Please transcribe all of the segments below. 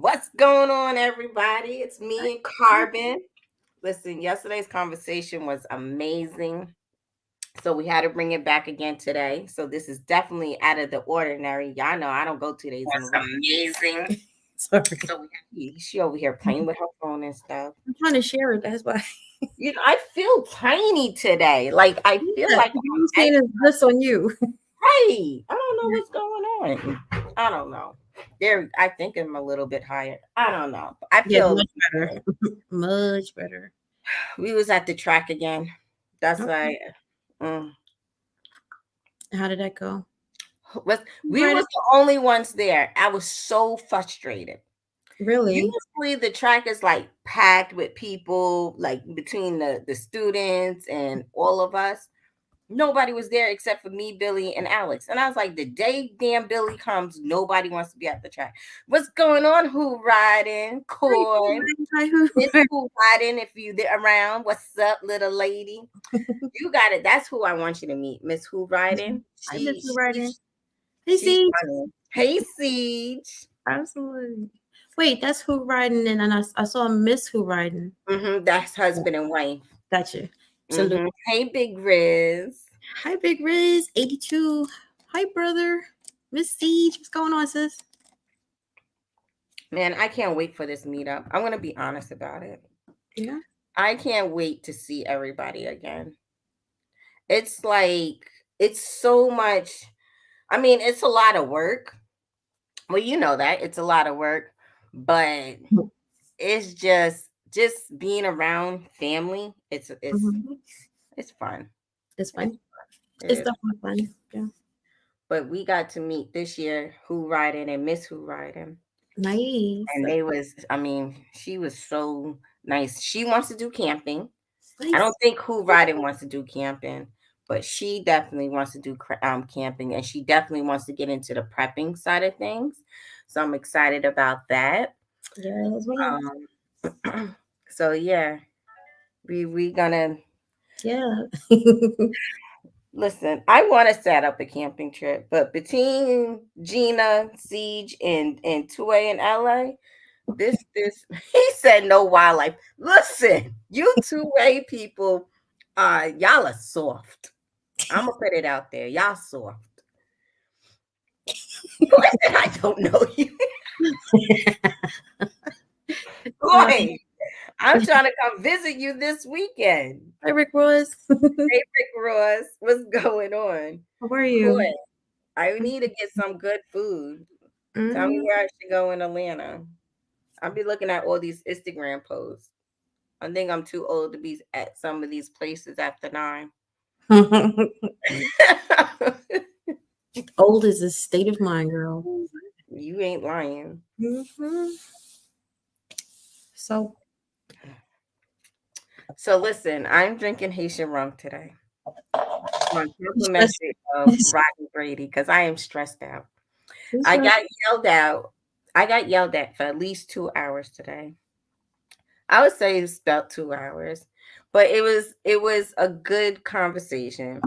What's going on, everybody? It's me and Carbon. Listen, yesterday's conversation was amazing. So we had to bring it back again today. So this is definitely out of the ordinary. Y'all know I don't go 2 days in a row. Amazing. Sorry. She over here playing with her phone and stuff. I'm trying to share it. That's why. I feel tiny today. Like I feel like I'm saying this on you. Hey, I don't know what's going on. I don't know. I think I'm a little bit higher. I don't know. I feel much better. Much better. We was at the track again. That's Okay. like, How did that go? We was the only ones there. I was so frustrated. Really? Usually the track is like packed with people, like between the students and all of us. Nobody was there except for me, Billy, and Alex. And I was like, the day damn Billy comes, nobody wants to be at the track. What's going on? Who riding? Coy. Who riding? If you around, what's up, little lady? You got it. That's who I want you to meet, Miss Who Riding. Miss Who Riding. Hey, Siege. Hey, Siege. Absolutely. Wait, that's Who Riding, and I saw Miss Who Riding. That's husband and wife. Gotcha. Hey, Big Riz. Hi, Big Riz. 82. Hi, brother. Miss Siege. What's going on, sis? Man, I can't wait for this meetup. I'm going to be honest about it. Yeah. I can't wait to see everybody again. It's so much. I mean, it's a lot of work. Well, you know that. It's a lot of work. But it's just being around family. It's fun. It's fun. It's definitely fun. Yeah. But we got to meet this year Who Riding and Miss Who Riding. Nice. And she was so nice. She wants to do camping. Nice. I don't think Who Riding wants to do camping, but she definitely wants to do camping, and she definitely wants to get into the prepping side of things. So I'm excited about that. Yeah, as well. So yeah, we gonna listen. I want to set up a camping trip, but between Gina, Siege, and Tue in LA, this he said no wildlife. Listen, you Tue people, y'all are soft. I'm gonna put it out there. Y'all soft. I don't know you. Boy, I'm trying to come visit you this weekend. Hey, Rick Ross. Hey, Rick Ross. What's going on? How are you? Boy, I need to get some good food. Tell me where I should go in Atlanta. I'll be looking at all these Instagram posts. I think I'm too old to be at some of these places after 9. Old is a state of mind, girl. You ain't lying. So listen, I'm drinking Haitian rum today. On complimentary of Rodney Brady because I am stressed out. I got yelled at for at least 2 hours today. I would say it's about 2 hours, but it was a good conversation.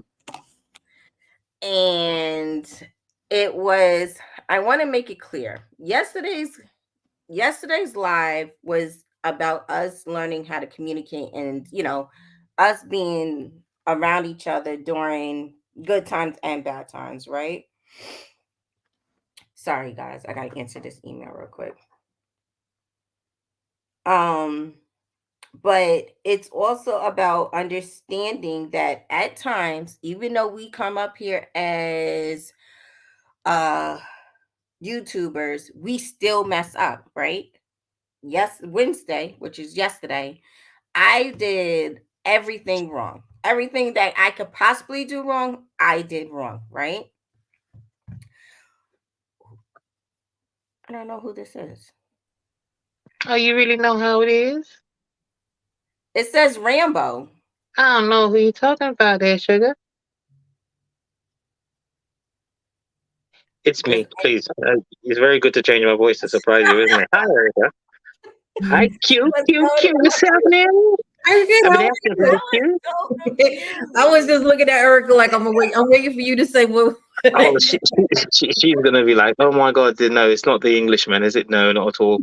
And I want to make it clear. Yesterday's live was about us learning how to communicate and, us being around each other during good times and bad times, right? Sorry, guys. I got to answer this email real quick. But it's also about understanding that at times, even though we come up here as YouTubers, we still mess up, right? Yes, Wednesday, which is yesterday, I did everything wrong. Everything that I could possibly do wrong, I did wrong, right? I don't know who this is. Oh, you really know how it is? It says Rambo. I don't know who you're talking about there, sugar. It's me, please. It's very good to change my voice to surprise you, isn't it? Hi, Erica. Hi, cute. What's happening? I was just looking at Erica like I'm waiting for you to say, well, Oh, she's gonna be like, oh my god, no, it's not the Englishman, is it? No, not at all.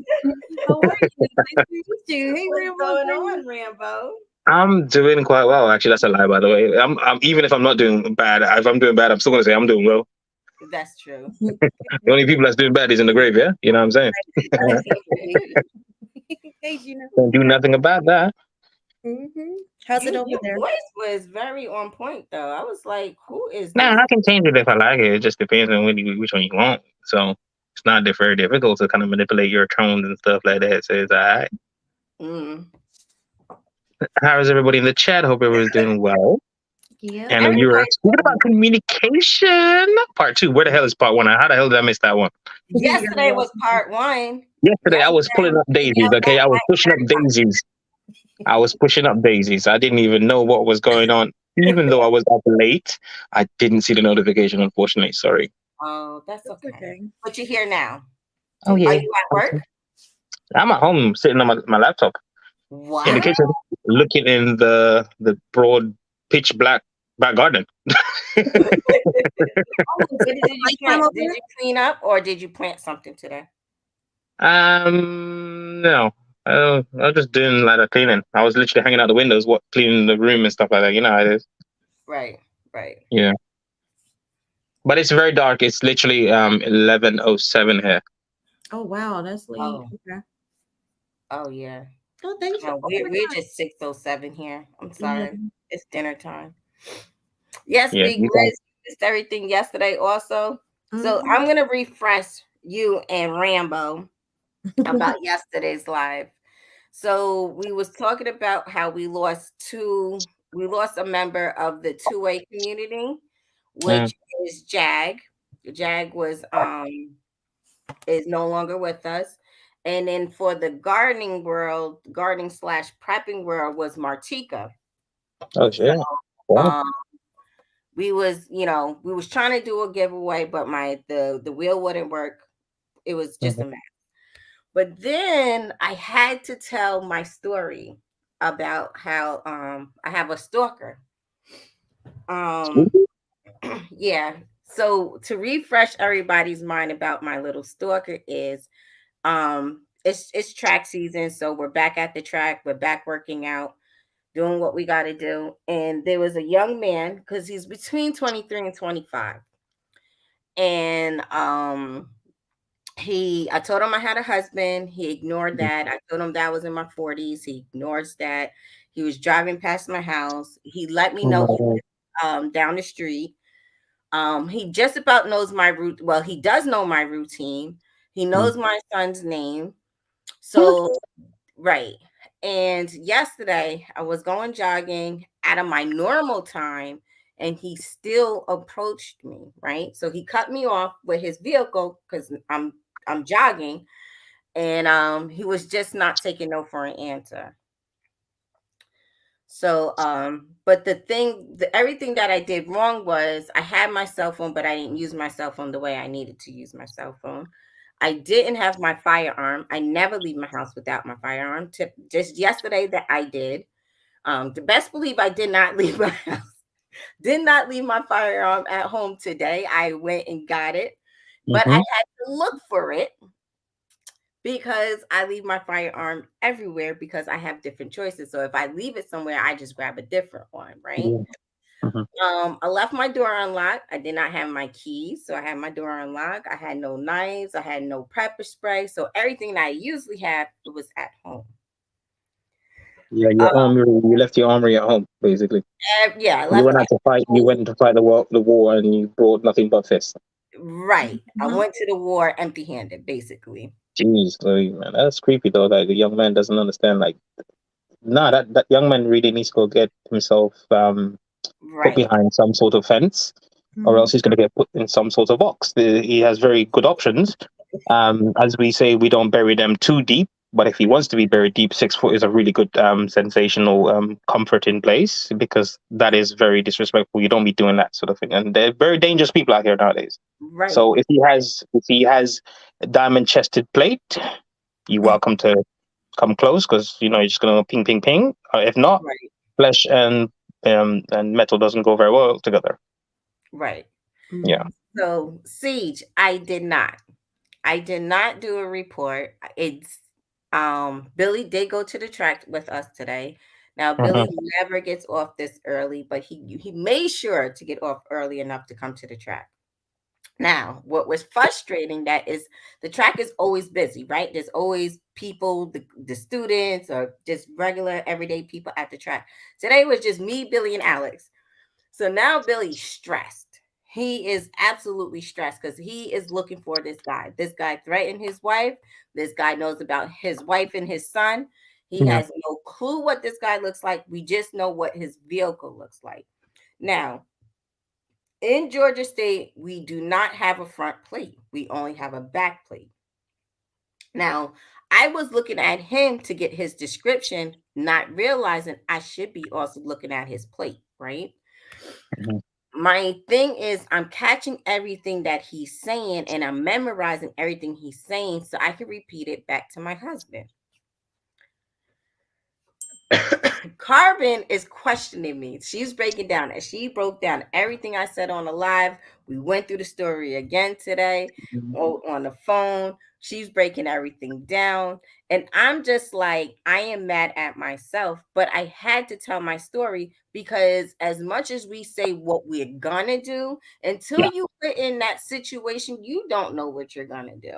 How are you? Nice to meet you. Hey, What's Rambo. going on, Rambo? I'm doing quite well, actually. That's a lie, by the way. I'm even if I'm not doing bad, if I'm doing bad, I'm still gonna say I'm doing well. That's true. The only people that's doing bad is in the grave, yeah. You know what I'm saying? Hey, Gina. Don't do nothing about that. How's it over Your there? voice was very on point, though. I was like, "Who is Nah, this?" I can change it if I like it. It just depends on which one you want. So it's not very difficult to kind of manipulate your tones and stuff like that. So it's all right. Mm. How is everybody in the chat? Hope everyone's doing well. Yeah. And you were speaking about communication. Part 2. Where the hell is part 1? How the hell did I miss that one? Yesterday was part 1. Yesterday I was pulling up daisies. Okay, I was pushing up daisies. I was pushing up daisies. I didn't even know what was going on. Even though I was up late, I didn't see the notification, unfortunately. Sorry. Oh, that's okay. But you're here now. Oh, yeah. Are you at work? I'm at home sitting on my laptop What? in the kitchen, looking in the broad, pitch black back garden. Did you clean up or did you plant something today? No. I was just doing like a cleaning. I was literally hanging out the windows, cleaning the room and stuff like that. You know how it is. Right. Yeah. But it's very dark. It's literally 11:07 here. Oh wow, that's late. Oh. Okay. Oh yeah. Oh, thanks. No, we're just 6:07 here. I'm sorry. It's dinner time. Yes, Big Liz missed everything yesterday also. So I'm gonna refresh you and Rambo about yesterday's live. So we was talking about how we lost a member of the two-way community, which is Jag. Jag was is no longer with us. And then for the gardening / prepping world was Martika. Oh shit. So, we was trying to do a giveaway, but the wheel wouldn't work. It was just a mess. But then I had to tell my story about how I have a stalker. Yeah. So to refresh everybody's mind about my little stalker is it's track season, so we're back at the track, we're back working out, doing what we got to do. And there was a young man, because he's between 23 and 25. And I told him I had a husband. He ignored that. I told him that I was in my 40s. He ignores that. He was driving past my house. He let me know he was down the street. He just about knows my route. Well, he does know my routine. He knows my son's name. So, right. And yesterday I was going jogging out of my normal time and he still approached me, right? So he cut me off with his vehicle because I'm jogging, and he was just not taking no for an answer. So but everything that I did wrong was I had my cell phone, but I didn't use my cell phone the way I needed to use my cell phone. I didn't have my firearm. I never leave my house without my firearm. Just yesterday that I did. The best believe I did not leave my house. Did not leave my firearm at home today. I went and got it, but I had to look for it because I leave my firearm everywhere because I have different choices. So if I leave it somewhere, I just grab a different one, right? I left my door unlocked. I did not have my keys, so I had my door unlocked. I had no knives. I had no pepper spray. So everything that I usually have was at home. Yeah, you left your armory at home, basically. Yeah, you went out to fight. You went to fight the war, and you brought nothing but fists. Right. I went to the war empty-handed, basically. Jeez, man, that's creepy though. Like the young man doesn't understand. Like, that young man really needs to go get himself put behind some sort of fence, or else he's going to get put in some sort of box. He has very good options. As we say, we don't bury them too deep. But if he wants to be buried deep, 6 foot is a really good, sensational, comforting place, because that is very disrespectful. You don't be doing that sort of thing, and they're very dangerous people out here nowadays. Right. So if he has a diamond chested plate, you're welcome to come close, because you're just gonna ping, ping, ping. If not, flesh and metal doesn't go very well together. Right. Yeah. So, Siege, I did not. I did not do a report. It's Billy did go to the track with us today. Now, Mhm. Billy never gets off this early, but he made sure to get off early enough to come to the track. Now, what was frustrating that is the track is always busy, right? There's always people, the students or just regular everyday people at the track. Today was just me, Billy, and Alex. So now Billy's stressed. He is absolutely stressed because he is looking for this guy. This guy threatened his wife. This guy knows about his wife and his son. He Yeah. has no clue what this guy looks like. We just know what his vehicle looks like. Now, in Georgia State, we do not have a front plate. We only have a back plate. Now, I was looking at him to get his description, not realizing I should be also looking at his plate, right? Mhm. My thing is, I'm catching everything that he's saying and I'm memorizing everything he's saying so I can repeat it back to my husband. Carbon is questioning me. She's breaking down, and she broke down everything I said on the live. We went through the story again today on the phone. She's breaking everything down. And I'm just like, I am mad at myself, but I had to tell my story because as much as we say what we're gonna do, until Yeah. you put in that situation, you don't know what you're gonna do.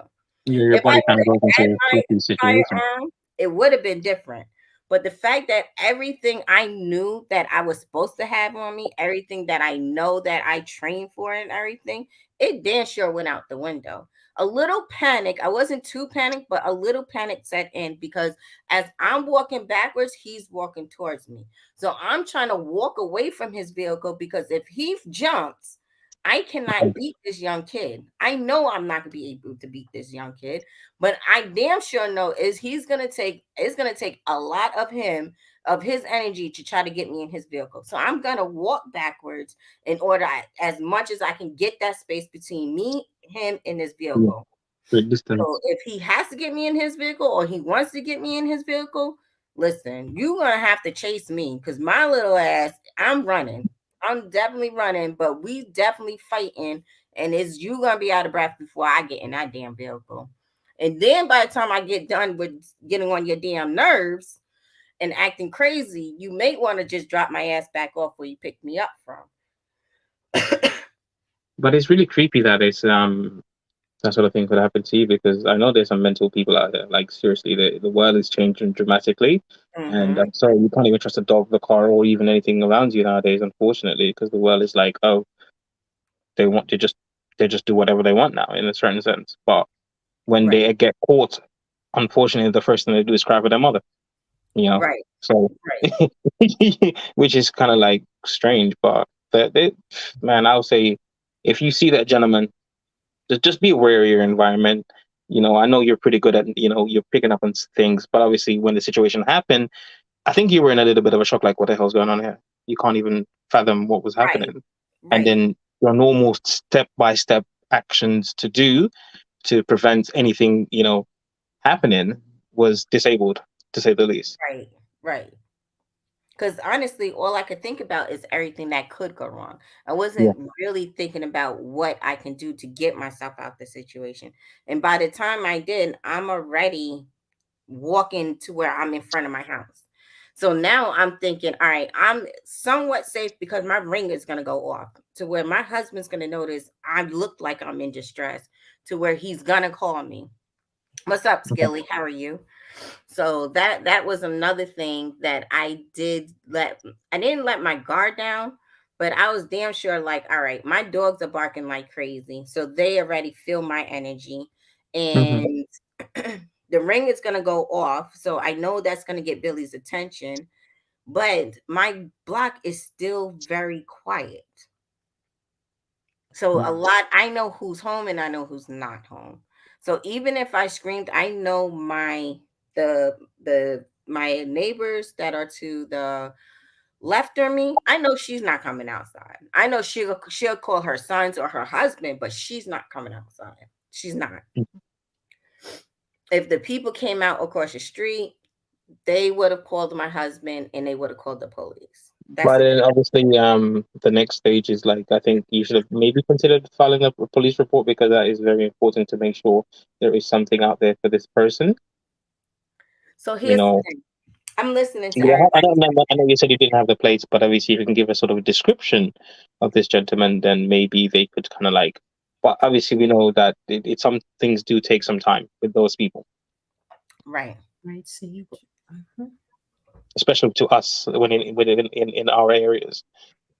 Your If I body kind of would goes have had into a my tricky situation. firearm, it would have been different. But the fact that everything I knew that I was supposed to have on me, everything that I know that I trained for and everything, it damn sure went out the window. A little panic. I wasn't too panicked, but a little panic set in because as I'm walking backwards, he's walking towards me. So I'm trying to walk away from his vehicle because if he jumps, I cannot beat this young kid. I know I'm not gonna be able to beat this young kid, but I damn sure know is it's gonna take a lot of his energy to try to get me in his vehicle. So I'm gonna walk backwards in order as much as I can get that space between me, him, and this Yeah. vehicle. Great distance. So if he has to get me in his vehicle or he wants to get me in his vehicle, listen, you're gonna have to chase me because my little ass, I'm running. I'm definitely running, but we definitely fighting, and it's you gonna be out of breath before I get in that damn vehicle. And then by the time I get done with getting on your damn nerves and acting crazy, you may want to just drop my ass back off where you picked me up from. But it's really creepy that it's that sort of thing could happen to you because I know there's some mental people out there. Like seriously, the world is changing dramatically, and Mm-hmm. I'm sorry, you can't even trust a dog, the car, or even anything around you nowadays. Unfortunately, because the world is like, oh, they want to just they just do whatever they want now in a certain sense. But when Right, they get caught, unfortunately, the first thing they do is cry for their mother. You know, right, so right, which is kind of like strange. But man, I would say if you see that gentleman, just be aware of your environment. You know, I know you're pretty good at, you're picking up on things, but obviously when the situation happened, I think you were in a little bit of a shock, like what the hell's going on here? You can't even fathom what was right, happening. And right. then your normal step by step actions to do to prevent anything, happening was disabled, to say the least. Right, right. Because honestly, all I could think about is everything that could go wrong. I Yeah. wasn't really thinking about what I can do to get myself out the situation. And by the time I did, I'm already walking to where I'm in front of my house. So now I'm thinking, all right, I'm somewhat safe because my ring is going to go off to where my husband's going to notice I look like I'm in distress to where he's going to call me. What's up, Okay. Skilly? How are you? So that was another thing that I didn't let my guard down, but I was damn sure like, all right, my dogs are barking like crazy. So they already feel my energy. Mhm. And the ring is gonna go off. So I know that's gonna get Billy's attention, but my block is still very quiet. So a lot I know who's home and I know who's not home. So even if I screamed, I know my neighbors that are to the left of me, I know she's not coming outside. I know she'll call her sons or her husband, but she's not coming outside. She's not. If the people came out across the street, they would have called my husband and they would have called the police. But the then obviously, the next stage is like I think you should have maybe considered filing a police report because that is very important to make sure there is something out there for this person. So You here's the know, thing. I'm listening to yeah, I everybody. don't know. I know you said you didn't have the plates, but obviously, if you can give a sort of a description of this gentleman, then maybe they could kind of like. But obviously, we know that some things do take some time with those people, Right. Right, Sage. Mhm. especially to us in our areas.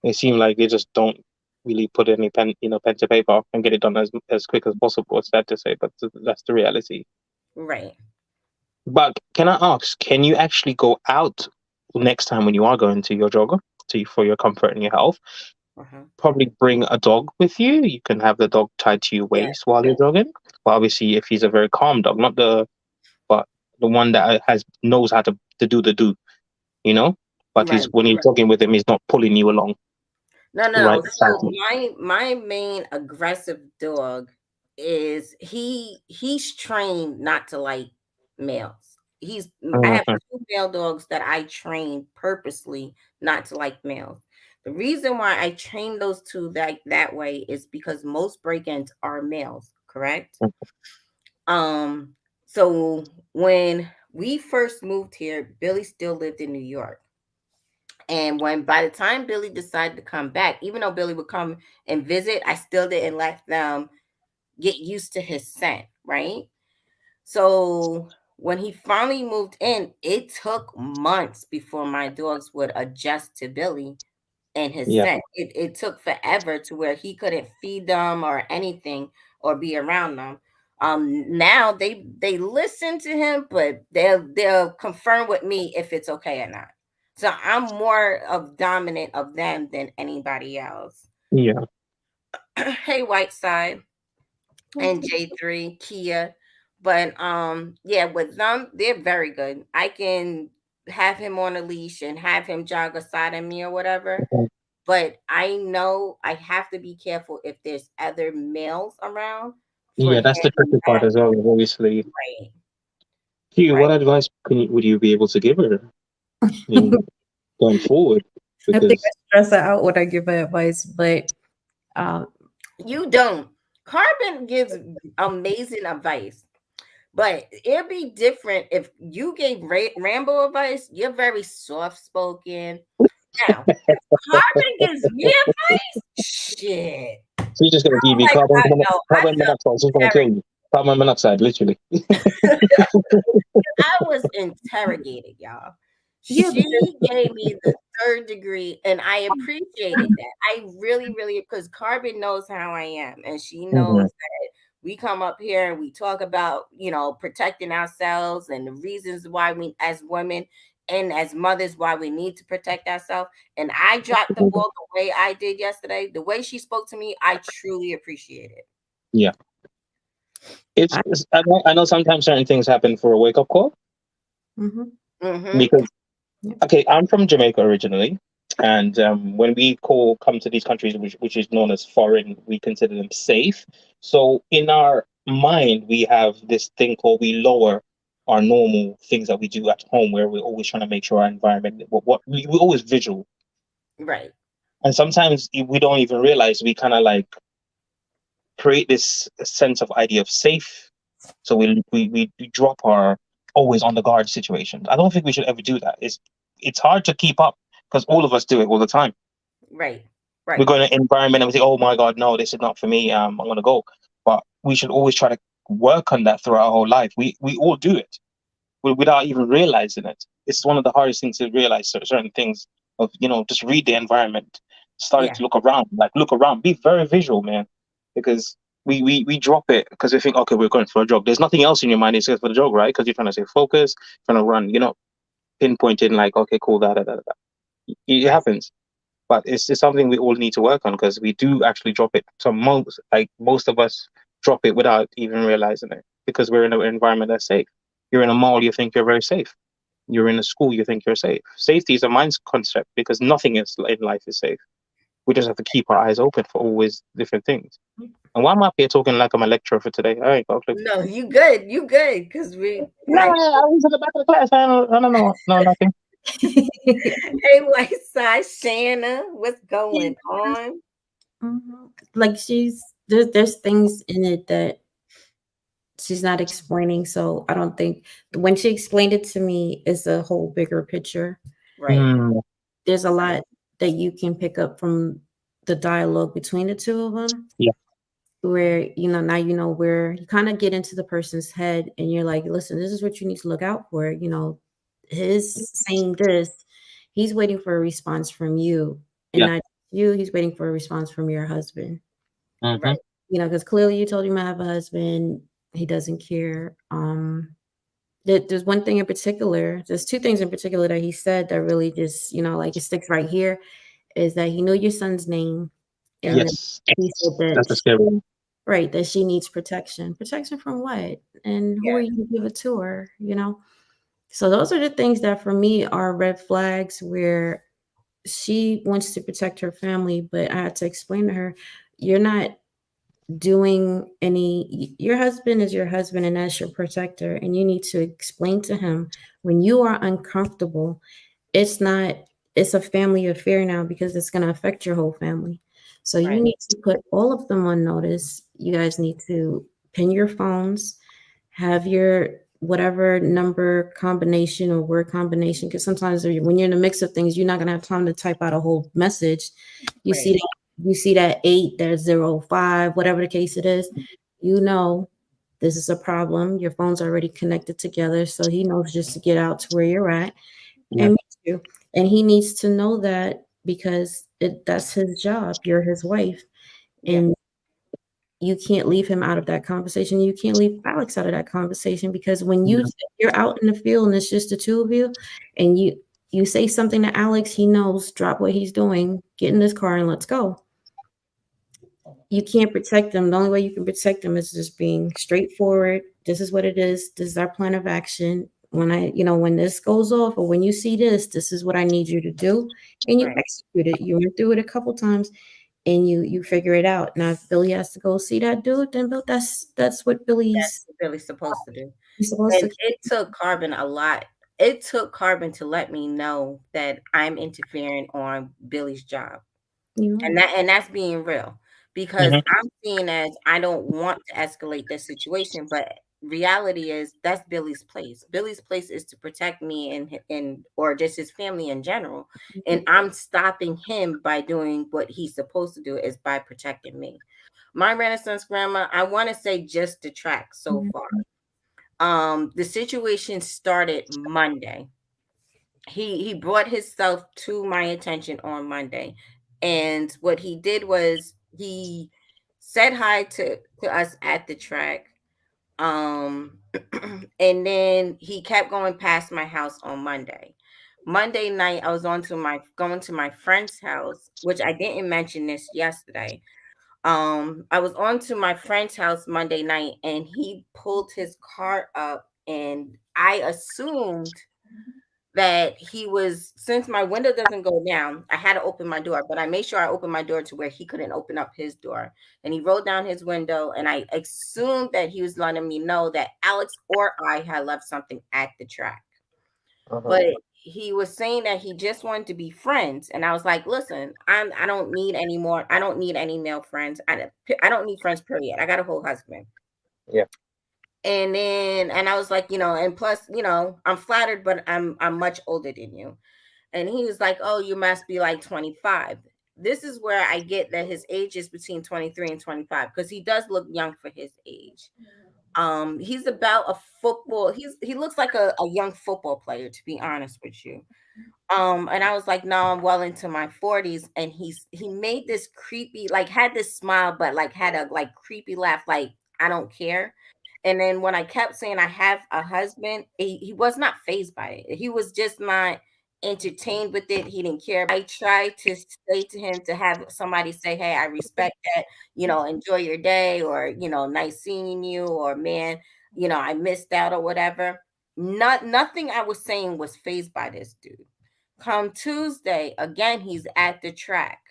They seem like they just don't really put any pen to paper and get it done as quick as possible. It's sad to say, but that's the reality. Right. But can I ask, can you actually go out next time when you are going to your jogger for your comfort and your health? Uh-huh. Probably bring a dog with you. You can have the dog tied to your Yeah. waist while you're jogging. But obviously, if he's a very calm dog, not but the one that knows how to do the do, you know. But Right. when you're jogging with him, he's not pulling you along No. right beside So you. my main aggressive dog is he's trained not to like males. I have Mhm. 2 male dogs that I train purposely not to like males. The reason why I train those 2 that way is because most break-ins are males, correct? Um, so when we first moved here, Billy still lived in New York. And by the time Billy decided to come back, even though Billy would come and visit, I still didn't let them get used to his scent, right? So when he finally moved in, it took months before my dogs would adjust to Billy and his Yeah, scent. It took forever to where he couldn't feed them or anything or be around them. Now they listen to him, but they'll confirm with me if it's okay or not. So I'm more of dominant of them than anybody else. yeah, Hey, Whiteside and J3 Kia. But yeah, with them, they're very good. I can have him on a leash and have him jog aside of me or whatever. mhm. But I know I have to be careful if there's other males around for Yeah. him That's the tricky part not as well. Obviously, right, Hugh, what right. advice would you be able to give her going forward? I think I Because stress her out when I give her advice, but um, You don't. Carbon gives amazing advice, but it'd be different if you gave Rambo advice. You're very soft spoken. Now, if Carbon gives me advice, shit. she's just gonna give you Like I know, I carbon felt monoxide. She's gonna kill interrogated. you. Carbon monoxide, literally. I was interrogated, y'all. yeah, She gave me the 3rd degree, and I appreciated that. I really, really, because Carbon knows how I am, and she knows Mhm. that we come up here and we talk about, protecting ourselves and the reasons why we, as women and as mothers, why we need to protect ourselves. And I dropped the ball the way I did yesterday. The way she spoke to me, I truly appreciate it. Yeah, I, I know sometimes certain things happen for a wake up call mhm, Mm-hmm. because yeah. okay, I'm from Jamaica originally, and when we come to these countries, which is known as foreign, we consider them safe. So in our mind, we have this thing called we lower our normal things that we do at home, where we're always trying to make sure our environment, we're always visual, Right. and sometimes we don't even realize we kind of like create this sense of idea of safe. So we drop our always on the guard situations. I don't think we should ever do that. It's hard to keep up because all of us do it all the time. Right. We Right. go in an environment and we think, oh my God, no, this is not for me. I'm gonna go. But we should always try to work on that throughout our whole life. We all do it without even realizing it. It's one of the hardest things to realize certain things of, just read the environment, starting Yeah. to look around, be very visual, man, because we drop it because we think, okay, we're going for a jog. There's nothing else in your mind except for the jog, right? Because you're trying to stay focused, trying to run, pinpointing like, okay, cool, that. It Right. happens, but it's something we all need to work on because we do actually drop it. So most of us drop it without even realizing it because we're in an environment that's safe. You're in a mall, you think you're very safe. You're in a school, you think you're safe. Safety is a mind concept because nothing else in life is safe. We just have to keep our eyes open for always different things. And why am I up here talking like I'm a lecturer for today? I ain't got a clue. No, you good. You good. Because No, I was in the back of the class. I don't know. No, nothing. Hey, White Side Shanna, what's going on? Like there's things in it that she's not explaining. So I don't think when she explained it to me, it's a whole bigger picture. Right. There's a lot that you can pick up from the dialogue between the two of them. Yeah. Where now where you kind of get into the person's head and you're like, listen, this is what you need to look out for. His saying this, he's waiting for a response from you, and Yeah. not you. He's waiting for a response from your husband. Right. Because clearly you told him I have a husband. He doesn't care. There's one thing in particular. There's two things in particular that he said that really just like it sticks right here. Is that he knew your son's name, and Yes. he said That's that a scary one. right, that she needs protection. Protection from what? And who are Yeah. you to give it to her? So those are the things that for me are red flags where she wants to protect her family, but I had to explain to her, you're not doing your husband is your husband and that's your protector. And you need to explain to him when you are uncomfortable, it's a family affair now because it's going to affect your whole family. So you Right. need to put all of them on notice. You guys need to pin your phones, have your whatever number combination or word combination, because sometimes when you're in the mix of things, you're not going to have time to type out a whole message. You Right. see that that 8, there's 0, 5, whatever the case it is, this is a problem. Your phone's already connected together, so he knows just to get out to where you're at Yeah. and meet you. And he needs to know that because that's his job. You're his wife, Yeah. and you can't leave him out of that conversation. You can't leave Alex out of that conversation because when you're out in the field and it's just the two of you, and you say something to Alex, he knows, drop what he's doing, get in this car and let's go. You can't protect them. The only way you can protect them is just being straightforward. This is what it is. This is our plan of action. When this goes off or when you see this is what I need you to do. And you Right. execute it. You went through it a couple times and you figure it out. Now, if Billy has to go see that dude, then that's what Billy's That's what Billy's supposed to do. supposed And to. it took Carbon a lot. It took Carbon to let me know that I'm interfering on Billy's job. And that's being real. Because I'm seeing as I don't want to escalate this situation, but reality is that's Billy's place. Billy's place is to protect me and or just his family in general. And I'm stopping him by doing what he's supposed to do is by protecting me. My Renaissance grandma, I want to say just the track so far. The situation started Monday. He brought himself to my attention on Monday, and what he did was he said hi to us at the track, and then he kept going past my house on Monday night. I was going to my friend's house, which I didn't mention this yesterday. I was on to my friend's house Monday night, and he pulled his car up, and I assumed that he was, since my window doesn't go down, I had to open my door, but I made sure I opened my door to where he couldn't open up his door. And he rolled down his window, and I assumed that he was letting me know that Alex or I had left something at the track. But he was saying that he just wanted to be friends, and I was like, listen, I don't need any more. I don't need any male friends. I don't need friends, period. I got a whole husband. Yeah. And I was like, and plus, I'm flattered, but I'm much older than you. And he was like, oh, you must be like 25. This is where I get that his age is between 23 and 25 because he does look young for his age. He's about a football. He looks like a young football player, to be honest with you. And I was like, no, I'm well into my 40s. And he made this creepy, like had this smile, but like had a like creepy laugh, like I don't care. And then when I kept saying I have a husband, he was not fazed by it. He was just not entertained with it. He didn't care. I tried to say to him to have somebody say, hey, I respect that, enjoy your day, or, nice seeing you, or man, I missed out or whatever. Nothing I was saying was fazed by this dude. Come Tuesday, again, he's at the track.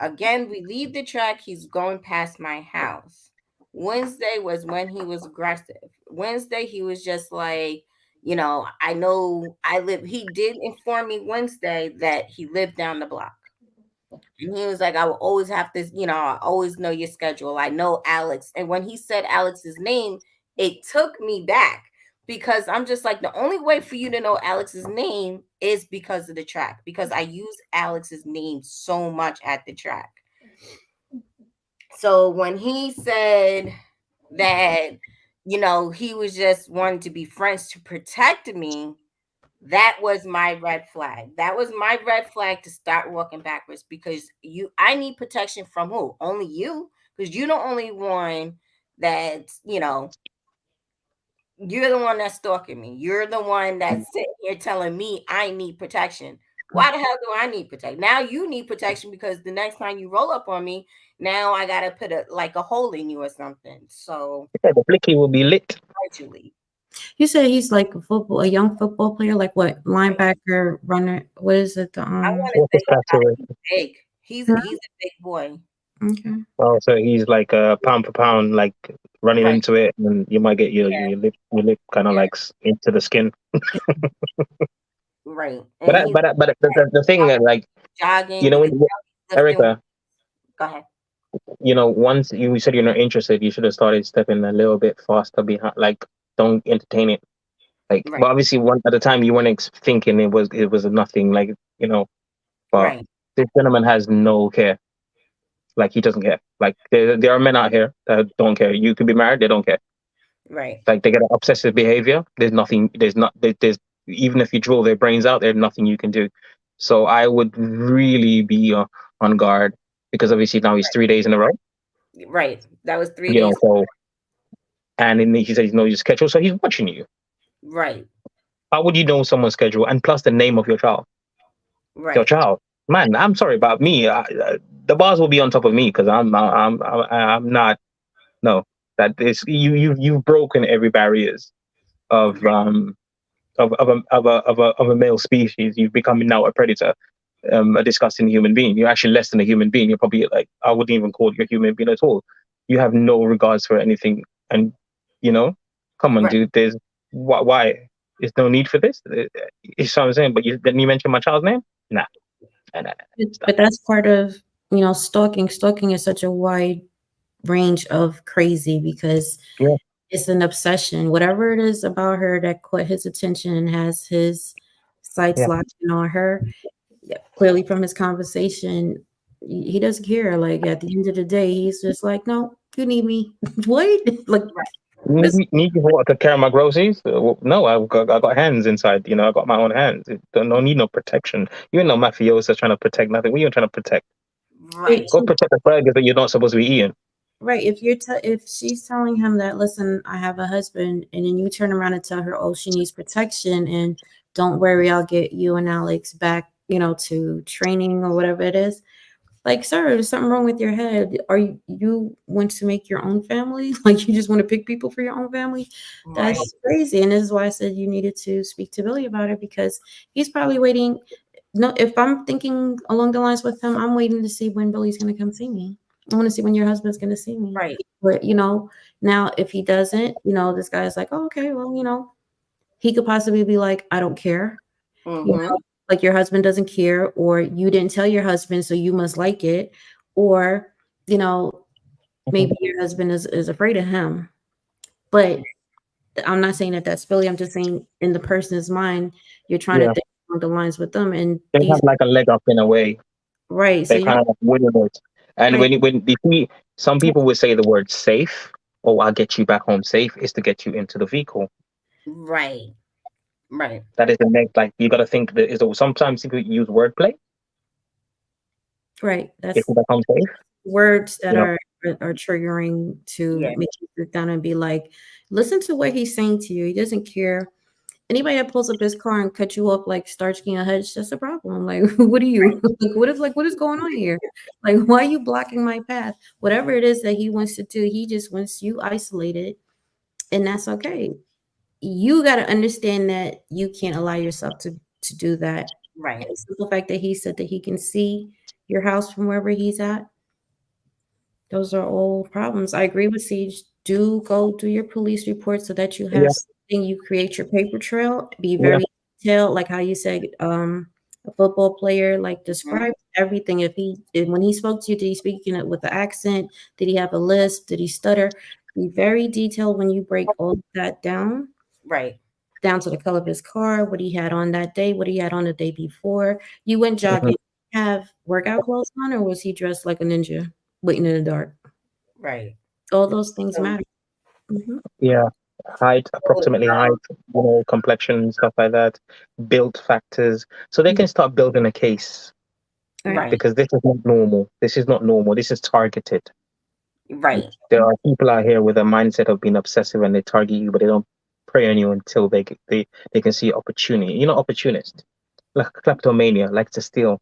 Again, we leave the track, he's going past my house. Wednesday was when he was aggressive. Wednesday, he was just like, You know, I know he did inform me Wednesday that he lived down the block. And he was like, I will always have this, you know, I always know your schedule. I know Alex. And when he said Alex's name, it took me back because I'm just like, the only way for you to know Alex's name is because of the track, because I use Alex's name so much at the track. So when he said that, you know, he was just wanting to be friends to protect me, that was my red flag. That was my red flag to start walking backwards, because I need protection from who? Only you, because you're the only one that, you know, you're the one that's stalking me. You're the one that's sitting here telling me I need protection. Why the hell do I need protection? Now you need protection because the next time you roll up on me, now I gotta put a hole in you or something. So Yeah, the blicky will be lit. gradually. You said he's like a young football player, like what, linebacker, runner? What is it? I want to What's his say stature? he's big. He's a big boy. Okay. Oh, so he's like pound for pound, like running Right. into it, and you might get your lip kind of like into the skin. Right. But And he's the thing that, like, jogging. you know, You when can tell he's lifting. Erica, Go ahead. you know, once you said you're not interested, you should have started stepping a little bit faster behind. Like, don't entertain it. Like, Right. but obviously, one at the time you weren't thinking it was nothing. Like, you know, but Right. this gentleman has no care. Like, he doesn't care. Like, there are men out here that don't care. You could be married, they don't care. Right. Like, they get an obsessive behavior. There's nothing. There's even if you drill their brains out, there's nothing you can do. So I would really be on guard, because obviously now he's 3 days in a row. Right. That was 3 You know, days. so, and then he said he knows your schedule, so he's watching you. Right. How would you know someone's schedule? And plus the name of your child. Right. Your child. Man, I'm sorry about me. The bars will be on top of me, because I'm not. No, that is you've broken every barriers of a male species. You've become now a predator, a disgusting human being. You're actually less than a human being. You're probably, like, I wouldn't even call you a human being at all. You have no regards for anything, and you know, come on, Right. dude. There's why? There's no need for this. It's what I'm saying. But then you mentioned my child's name. Nah. But that's part of, stalking. Stalking is such a wide range of crazy, because Yeah. it's an obsession. Whatever it is about her that caught his attention and has his sights Yeah. locked in on her, clearly from his conversation, he doesn't care. Like, at the end of the day, he's just like, no, you need me. What? Like, Need you to carry my groceries? No, I got hands inside. You know, I got my own hands. Don't need no protection. You know, mafiosos trying to protect nothing. What are you trying to protect? Right. Go protect the burgers that you're not supposed to be eating. Right. If she's telling him that, listen, I have a husband, and then you turn around and tell her, oh, she needs protection, and don't worry, I'll get you and Alex back, to training or whatever it is. Like, sir, there's something wrong with your head. Are you want to make your own family? Like, you just want to pick people for your own family? Right. That's crazy. And this is why I said you needed to speak to Billy about it, because he's probably waiting. No, if I'm thinking along the lines with him, I'm waiting to see when Billy's going to come see me. I want to see when your husband's going to see me. Right. But, now if he doesn't, this guy's like, oh, okay, well, he could possibly be like, I don't care. Mm-hmm. Like, your husband doesn't care, or you didn't tell your husband, so you must like it. Or, maybe your husband is afraid of him. But I'm not saying that that's Billy. I'm just saying, in the person's mind, you're trying to think along the lines with them. And they have like a leg up in a way. Right. They So kind of like winning it. And right. when you see, some people would say the word safe, oh, I'll get you back home safe, is to get you into the vehicle. Right. Right. That is the next, like, you got to think that is, sometimes people use wordplay. Right. That's Get you back home safe. Words that are triggering to make you sit down and be like, listen to what he's saying to you. He doesn't care. Anybody that pulls up his car and cut you off like Starsky and Hutch, that's a problem. Like, what are you? What is going on here? Like, why are you blocking my path? Whatever it is that he wants to do, he just wants you isolated, and that's okay. You got to understand that you can't allow yourself to do that. Right. And the simple fact that he said that he can see your house from wherever he's at, those are all problems. I agree with Siege. Do go do your police report so that you have everything, you create your paper trail, be very detailed, like how you said, a football player, like describe everything. When he spoke to you, did he speak in it with the accent? Did he have a lisp? Did he stutter? Be very detailed when you break all of that down. Right. Down to the color of his car, what he had on that day, what he had on the day before. You went jogging, have workout clothes on, or was he dressed like a ninja, waiting in the dark? Right. All those things So- matter. Mhm. Yeah, height, approximately height, complexion, stuff like that, build factors, so they can start building a case. Right. Because this is not normal. This is not normal. This is targeted. Right. There are people out here with a mindset of being obsessive, and they target you, but they don't prey on you until they can see opportunity. You know, opportunist, like kleptomania, like to steal.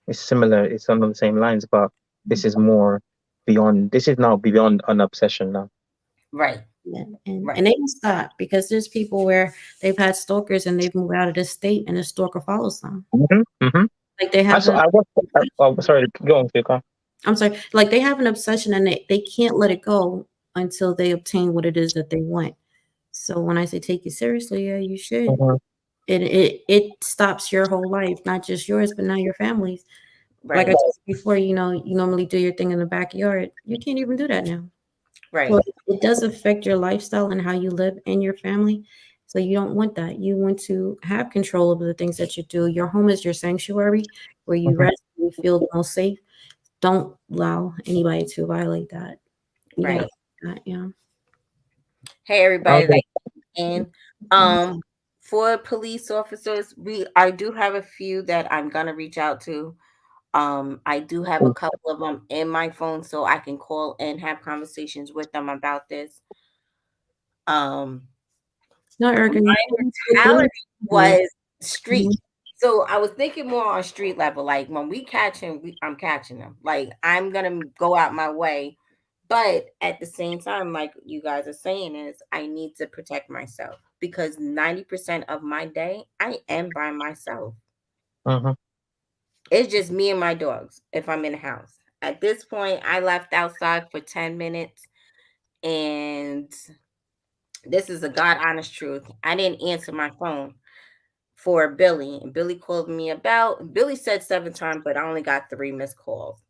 It's similar. It's on the same lines, but this is more beyond. This is now beyond an obsession now. Right. Yeah, Right. and they can stop because there's people where they've had stalkers and they've moved out of the state and the stalker follows them. Like they have Sorry, go on, Fika. I'm sorry, like they have an obsession and they can't let it go until they obtain what it is that they want. So when I say take it seriously, yeah, you should. It stops your whole life, not just yours, but now your family's. Like I Right. said before, you normally do your thing in the backyard. You can't even do that now. Right. Well, it does affect your lifestyle and how you live and your family. So you don't want that. You want to have control over the things that you do. Your home is your sanctuary where you rest and you feel the most safe. Don't allow anybody to violate that. You Right. gotta that, yeah. Hey everybody, Okay. and for police officers, I do have a few that I'm gonna reach out to. I do have a couple of them in my phone, so I can call and have conversations with them about this. No, Erica, My mentality was street. Mhm. So I was thinking more on street level. Like when we catch him, I'm catching him. Like I'm gonna go out my way. But at the same time, like you guys are saying, is I need to protect myself because 90% of my day I am by myself. It's just me and my dogs if I'm in the house. At this point, I left outside for 10 minutes and this is a God honest truth. I didn't answer my phone for Billy. And Billy said 7 times, but I only got 3 missed calls.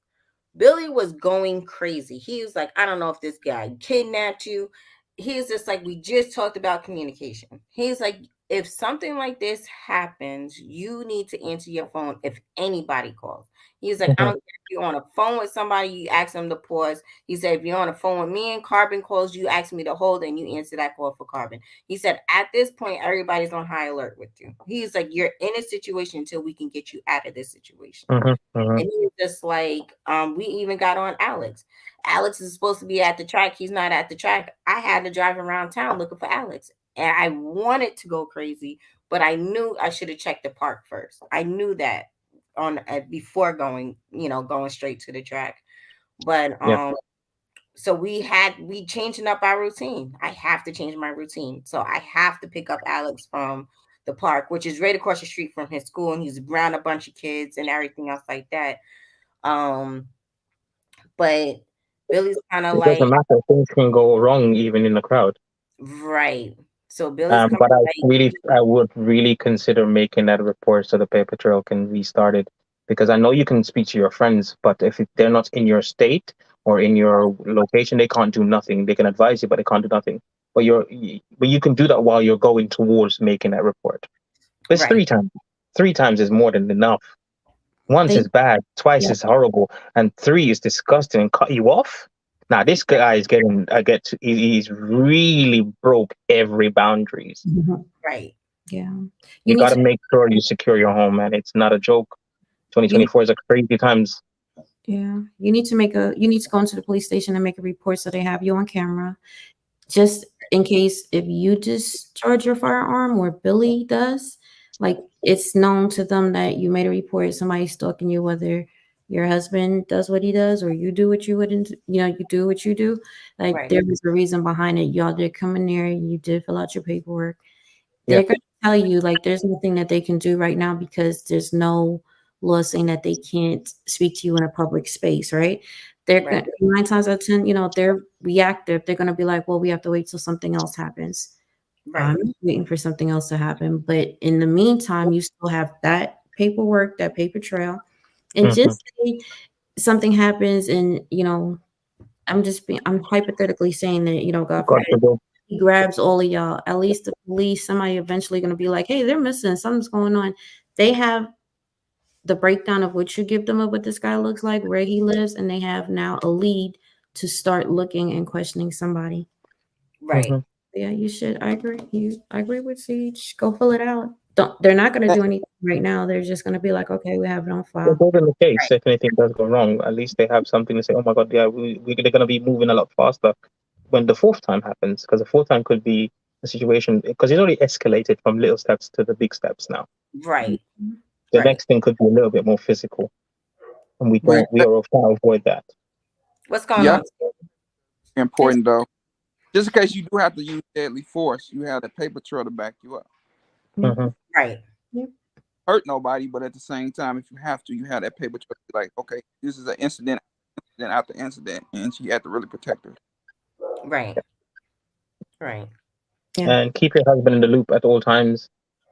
Billy was going crazy. He was like, I don't know if this guy kidnapped you. He's just like, we just talked about communication. He's like, if something like this happens, you need to answer your phone if anybody calls. He's like, I don't care if you're on a phone with somebody, you ask them to pause. He said, if you're on a phone with me and Carbon calls, you ask me to hold and you answer that call for Carbon. He said, at this point, everybody's on high alert with you. He's like, you're in a situation until we can get you out of this situation. And he was just like, we even got on Alex. Alex is supposed to be at the track. He's not at the track. I had to drive around town looking for Alex. And I wanted to go crazy, but I knew I should have checked the park first. I knew that before going straight to the track. But so we changing up our routine. I have to change my routine. So I have to pick up Alex from the park, which is right across the street from his school, and he's around a bunch of kids and everything else like that. But Billy's kind of It like, doesn't matter. Things can go wrong even in the crowd. right. So Billy's kind But of I would really consider making that report so the paper trail can be started. Because I know you can speak to your friends, but if they're not in your state or in your location, they can't do nothing. They can advise you, but they can't do nothing. But you can do that while you're going towards making that report. It's right. 3 times. 3 times is more than enough. Once is bad, twice is horrible, and 3 is disgusting and cut you off. Now this guy is he's really broke every boundaries. Right. Yeah. You got to make sure you secure your home, man. It's not a joke. 2024 is a crazy times. Yeah. You need to go into the police station and make a report so they have you on camera. Just in case if you discharge your firearm or Billy does, like it's known to them that you made a report, somebody's stalking you, whether your husband does what he does or you do what you wouldn't, you do what you do. Like Right. there was a reason behind it. Y'all did come in there, you did fill out your paperwork. They're going to tell you like there's nothing that they can do right now because there's no law saying that they can't speak to you in a public space, right? They're Right. 9 times out of 10, they're reactive. They're going to be like, well, we have to wait till something else happens. Right. I'm waiting for something else to happen. But in the meantime, you still have that paperwork, that paper trail. And just say something happens and, I'm hypothetically saying that, God God forbid, forbid. he grabs all of y'all. At least the police, somebody eventually going to be like, hey, they're missing. Something's going on. They have the breakdown of what you give them of what this guy looks like, where he lives, and they have now a lead to start looking and questioning somebody. Right. Yeah, you should. I agree. I agree with Siege. Go fill it out. They're not going to do anything right now. They're just going to be like, okay, we have it on file. Well, in the case, if anything does go wrong, at least they have something to say. Oh my God, yeah, they're going to be moving a lot faster when the fourth time happens, because the fourth time could be a situation because it's already escalated from little steps to the big steps now. Right. The next thing could be a little bit more physical, and we are trying to avoid that. What's going on? Important though. Just in case you do have to use deadly force, you have the paper trail to back you up. Right. Hurt nobody, but at the same time, if you have to, you have that paper trail. Like, okay, this is an incident after incident, and she had to really protect her. Right. Right. Yeah. And keep your husband in the loop at all times.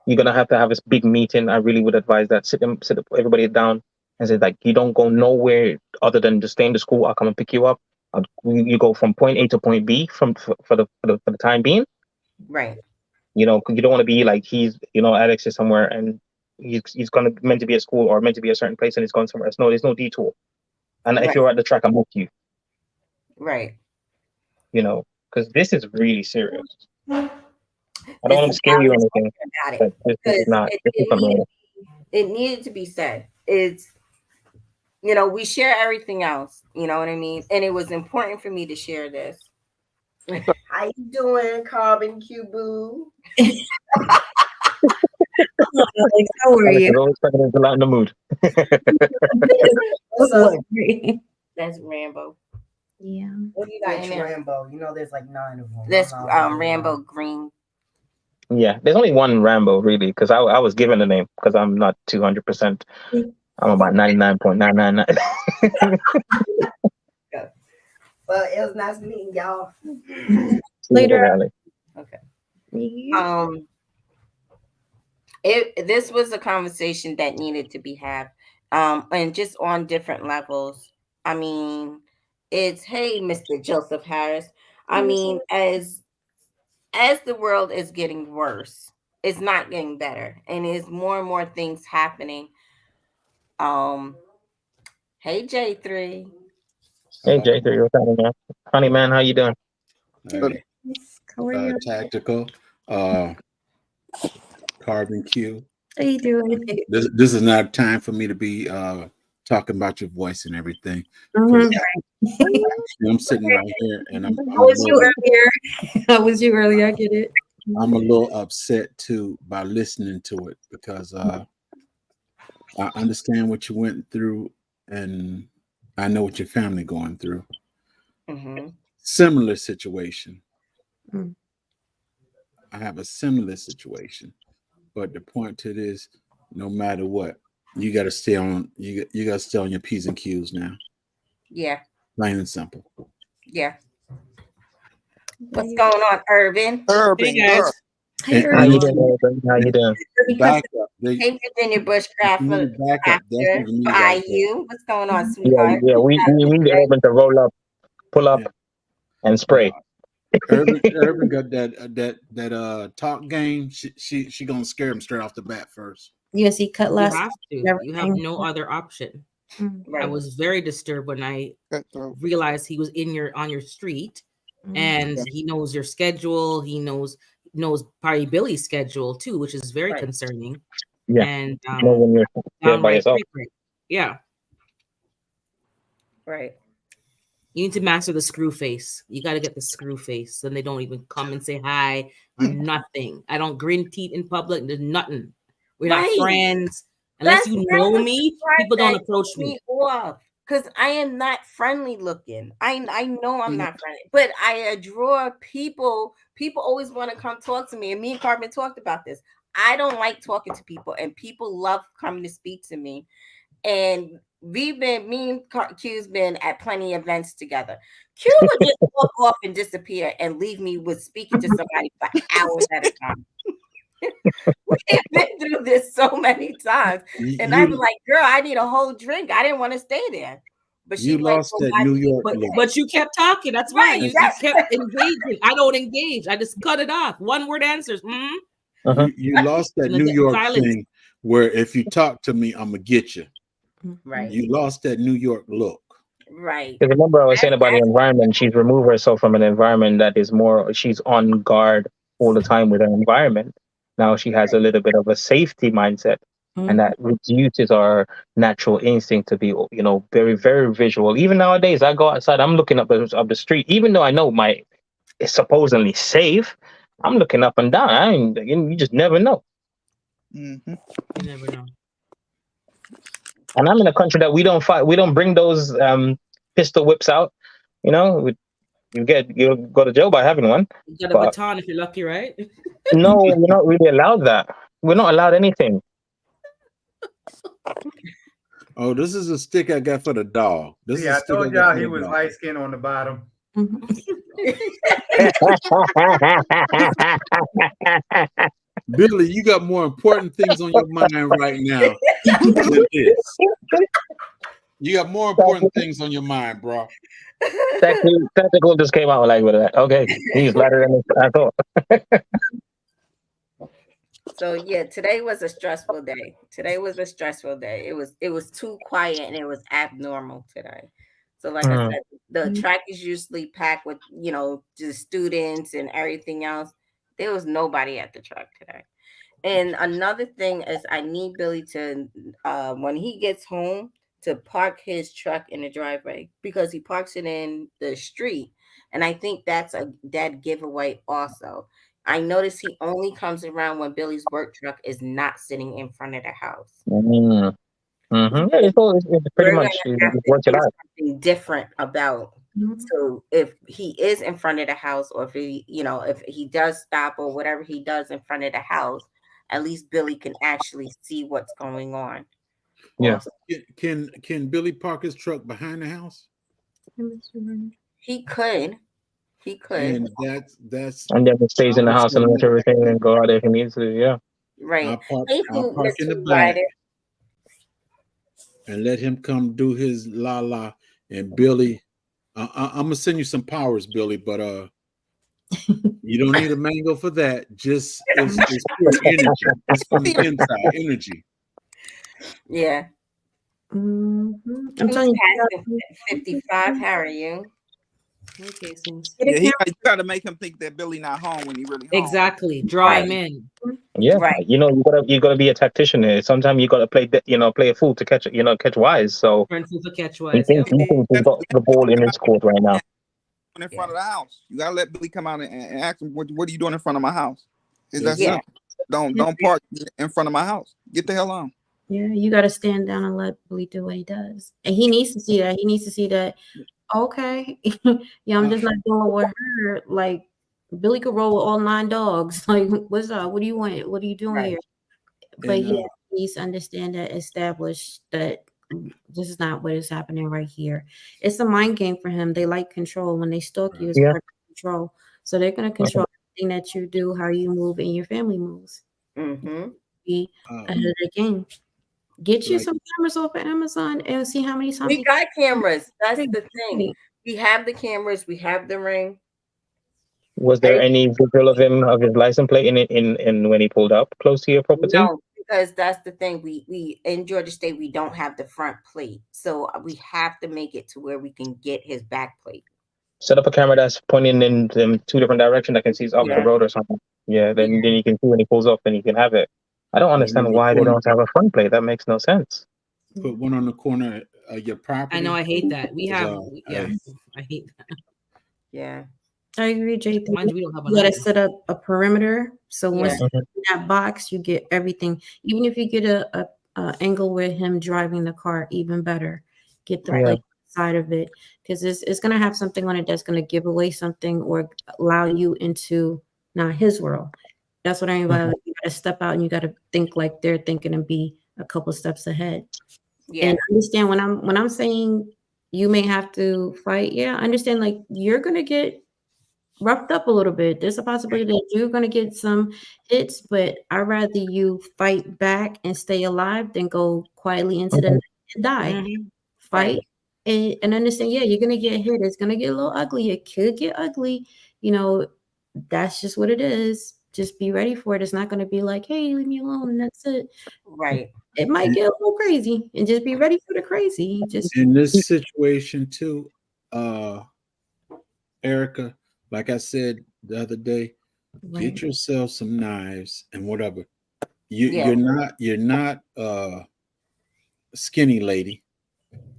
You're gonna have to have this big meeting. I really would advise that. Sit everybody down and say, like, you don't go nowhere other than just stay in the school. I'll come and pick you up. You go from point A to point B for the time being. Right. You don't want to be like Alex is somewhere and he's gonna meant to be at school or meant to be a certain place and he's going somewhere else. No, there's no detour. And if you're at the track, I'm with you. Right. Because this is really serious. I don't want to scare you or anything. But this is not. It needed to be said. It's we share everything else. You know what I mean? And it was important for me to share this. How you doing, Carbon Q Boo? How are you? Always in the mood. That's Rambo. Yeah. What do you got in there? Rambo. There's like 9 of them. That's Rambo Green. Yeah, there's only one Rambo really, because I was given the name because I'm not 200%. I'm about 99.999. Well, it was nice meeting y'all. Later. Okay. Yeah. This was a conversation that needed to be had, and just on different levels. I mean, it's hey, Mr. Joseph Harris. I mean, as the world is getting worse, it's not getting better, and there's more and more things happening. Hey J3. Hey J3, what's happening, man? Honey man, how you doing? Tactical, Carbon Q. How you doing? This is not time for me to be talking about your voice and everything. I'm sitting right here, and How was you earlier? How was you earlier? I get it. I'm a little upset too by listening to it because I understand what you went through, and I know what your family going through. Similar situation. I have a similar situation, but the point to this, no matter what, you got to stay on. You got to stay on your P's and Q's now. Yeah. Plain and simple. Yeah. What's going on, Urban? Urban, hey guys. Hey, how you doing, Urban? How you doing? Back up. Hey, Virginia Bushcraft. By you. What's going on, Yeah, sweetheart? yeah. We need Urban to roll up, pull up, and spray. Urban got that talk game. She gonna scare him straight off the bat first. Yes, he cut last. You have to. You have no other option. Right. I was very disturbed when I realized he was on your street, and he knows your schedule. He knows probably Billy's schedule too, which is very concerning. Yeah, and when you're there by yourself. Yeah, right. You need to master the screw face. You got to get the screw face. Then they don't even come and say hi. Nothing. I don't grin teeth in public. There's nothing. We're not friends. Unless you know me, people don't approach me. Because I am not friendly looking. I know I'm not friendly, but I draw people. People always want to come talk to me. And me and Carbon talked about this. I don't like talking to people, and people love coming to speak to me. And me and Q's been at plenty of events together. Q would just walk off and disappear and leave me with speaking to somebody for hours at a time. We've been through this so many times, and I'd be like, "Girl, I need a whole drink. I didn't want to stay there." But she You lost that New York look. But you kept talking. That's why you kept engaging. I don't engage. I just cut it off. One word answers. Mm-hmm. You lost that New York thing where if you talk to me, I'm gonna get you. Right. You lost that New York look. Right. Because remember, I was saying about the environment. She's removed herself from an environment that is more. She's on guard all the time with her environment. Now she has a little bit of a safety mindset. And that reduces our natural instinct to be, very, very visual. Even nowadays, I go outside, I'm looking up the street, even though I know it's supposedly safe. I'm looking up and down. You just never know. Mm-hmm. You never know. And I'm in a country that we don't fight. We don't bring those pistol whips out. You go to jail by having one. You got a baton if you're lucky, right? No, we're not really allowed that. We're not allowed anything. Oh, this is a stick I got for the dog. I told y'all he was light skin on the bottom. Billy, you got more important things on your mind right now than this. You got more important things on your mind, bro. Tactical just came out like with that. Okay, he's lighter than I thought. So yeah, today was a stressful day. It was too quiet and it was abnormal today. So like I said, the track is usually packed with, just students and everything else. There was nobody at the track today. And another thing is I need Billy to, when he gets home, to park his truck in the driveway because he parks it in the street. And I think that's a dead giveaway also. I notice he only comes around when Billy's work truck is not sitting in front of the house. Mm-hmm. It's pretty much works it out. Something different about. So if he is in front of the house, or if he does stop or whatever he does in front of the house, at least Billy can actually see what's going on. Yeah. Also, can Billy park his truck behind the house? he could. And that's and then he stays in the house and watch everything and go out if he needs to. Yeah. Right. I'll park in the back and let him come do his la. And Billy, I'm gonna send you some powers, Billy, but you don't need a mango for that. Just it's pure energy. It's from the inside energy. Yeah. I'm telling you, 55. How are you? Okay, Yeah, you got to make him think that Billy not home when he really home. Exactly. Draw him in. Yeah, right. You gotta be a tactician here. Sometimes you gotta play a fool to catch wise. So he thinks he's got the ball in his court right now. In front of the house, you gotta let Billy come out and ask him, "What are you doing in front of my house?" Is that simple? Don't park in front of my house. Get the hell on. Yeah, you got to stand down and let Billy do what he does, and he needs to see that. He needs to see that. Okay, yeah, I'm just not dealing with her. Like Billy could roll with all 9 dogs. Like, what's up? What do you want? What are you doing here? But he needs to understand that, establish that this is not what is happening right here. It's a mind game for him. They like control. When they stalk you, it's part of control. So they're going to control everything that you do, how you move, and your family moves. Be ahead of the game. Get you some cameras off of Amazon and see how many times we got cameras. That's the thing. We have the cameras. We have the Ring. Was there any visual of his license plate in when he pulled up close to your property? No, because that's the thing. We in Georgia State we don't have the front plate, so we have to make it to where we can get his back plate. Set up a camera that's pointing in 2 different directions. I can see it's off the road or something. Yeah, then you can see when he pulls up, and you can have it. I don't understand why they don't have a front plate. That makes no sense. Put one on the corner of your property. I know. I hate that. I hate that. Yeah. I agree, JP. Mind you, we don't have you got to set up a perimeter. So once Yeah. you're in that box, you get everything. Even if you get a angle with him driving the car, even better. Get the plate side of it, because it's going to have something on it that's going to give away something or allow you into not his world. That's what I mean by you got to step out and you got to think like they're thinking and be a couple steps ahead. Yeah. And understand when I'm saying you may have to fight. Yeah, understand like you're gonna get roughed up a little bit. There's a possibility that you're gonna get some hits, but I'd rather you fight back and stay alive than go quietly into the night and die. Mhm. Fight and understand, yeah, you're gonna get hit. It's gonna get a little ugly. It could get ugly. You know, that's just what it is. Just be ready for it. It's not gonna be like, hey, leave me alone, and that's it. Right. It might get a little crazy, and just be ready for the crazy. Just In this situation too, Erica, like I said the other day, get yourself some knives and whatever. Yeah. You're not skinny lady,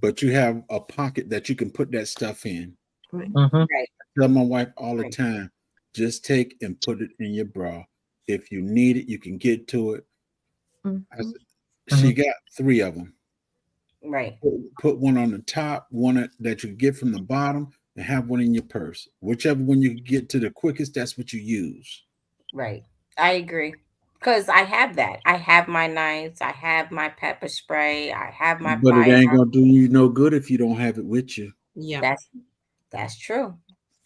but you have a pocket that you can put that stuff in. Right. I tell my wife all the time, just take and put it in your bra. If you need it, you can get to it. She got 3 of them. Right. Put one on the top, one that you get from the bottom, and have one in your purse. Whichever one you get to the quickest, that's what you use. Right. I agree. Because I have that. I have my knives. I have my pepper spray. I have my But it fire. ain't gonna do you no good if you don't have it with you. Yeah. That's true.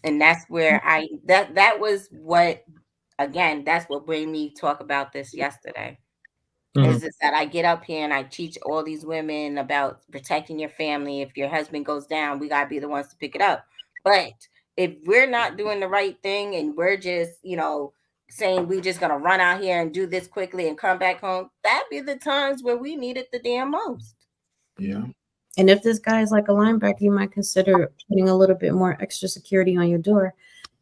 And that's where that was what, again, that's what made me talk about this yesterday. Is that I get up here and I teach all these women about protecting your family. If your husband goes down, we gotta be the ones to pick it up. But if we're not doing the right thing and we're just, saying we're just gonna run out here and do this quickly and come back home, that'd be the times where we need it the damn most. Yeah. And if this guy is like a linebacker, you might consider putting a little bit more extra security on your door.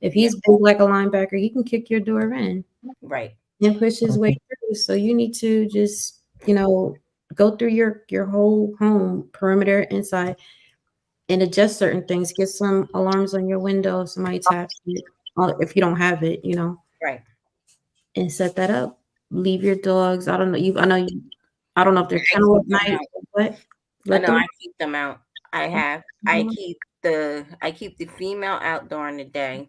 If he's big like a linebacker, he can kick your door in. Right. And push his way through. So you need to just, go through your whole home, perimeter, inside, and adjust certain things. Get some alarms on your window if somebody taps it, if you don't have it, Right. and set that up. Leave your dogs. I don't know. I don't know if they're kennel at night or what. I keep them out. I keep the female out during the day.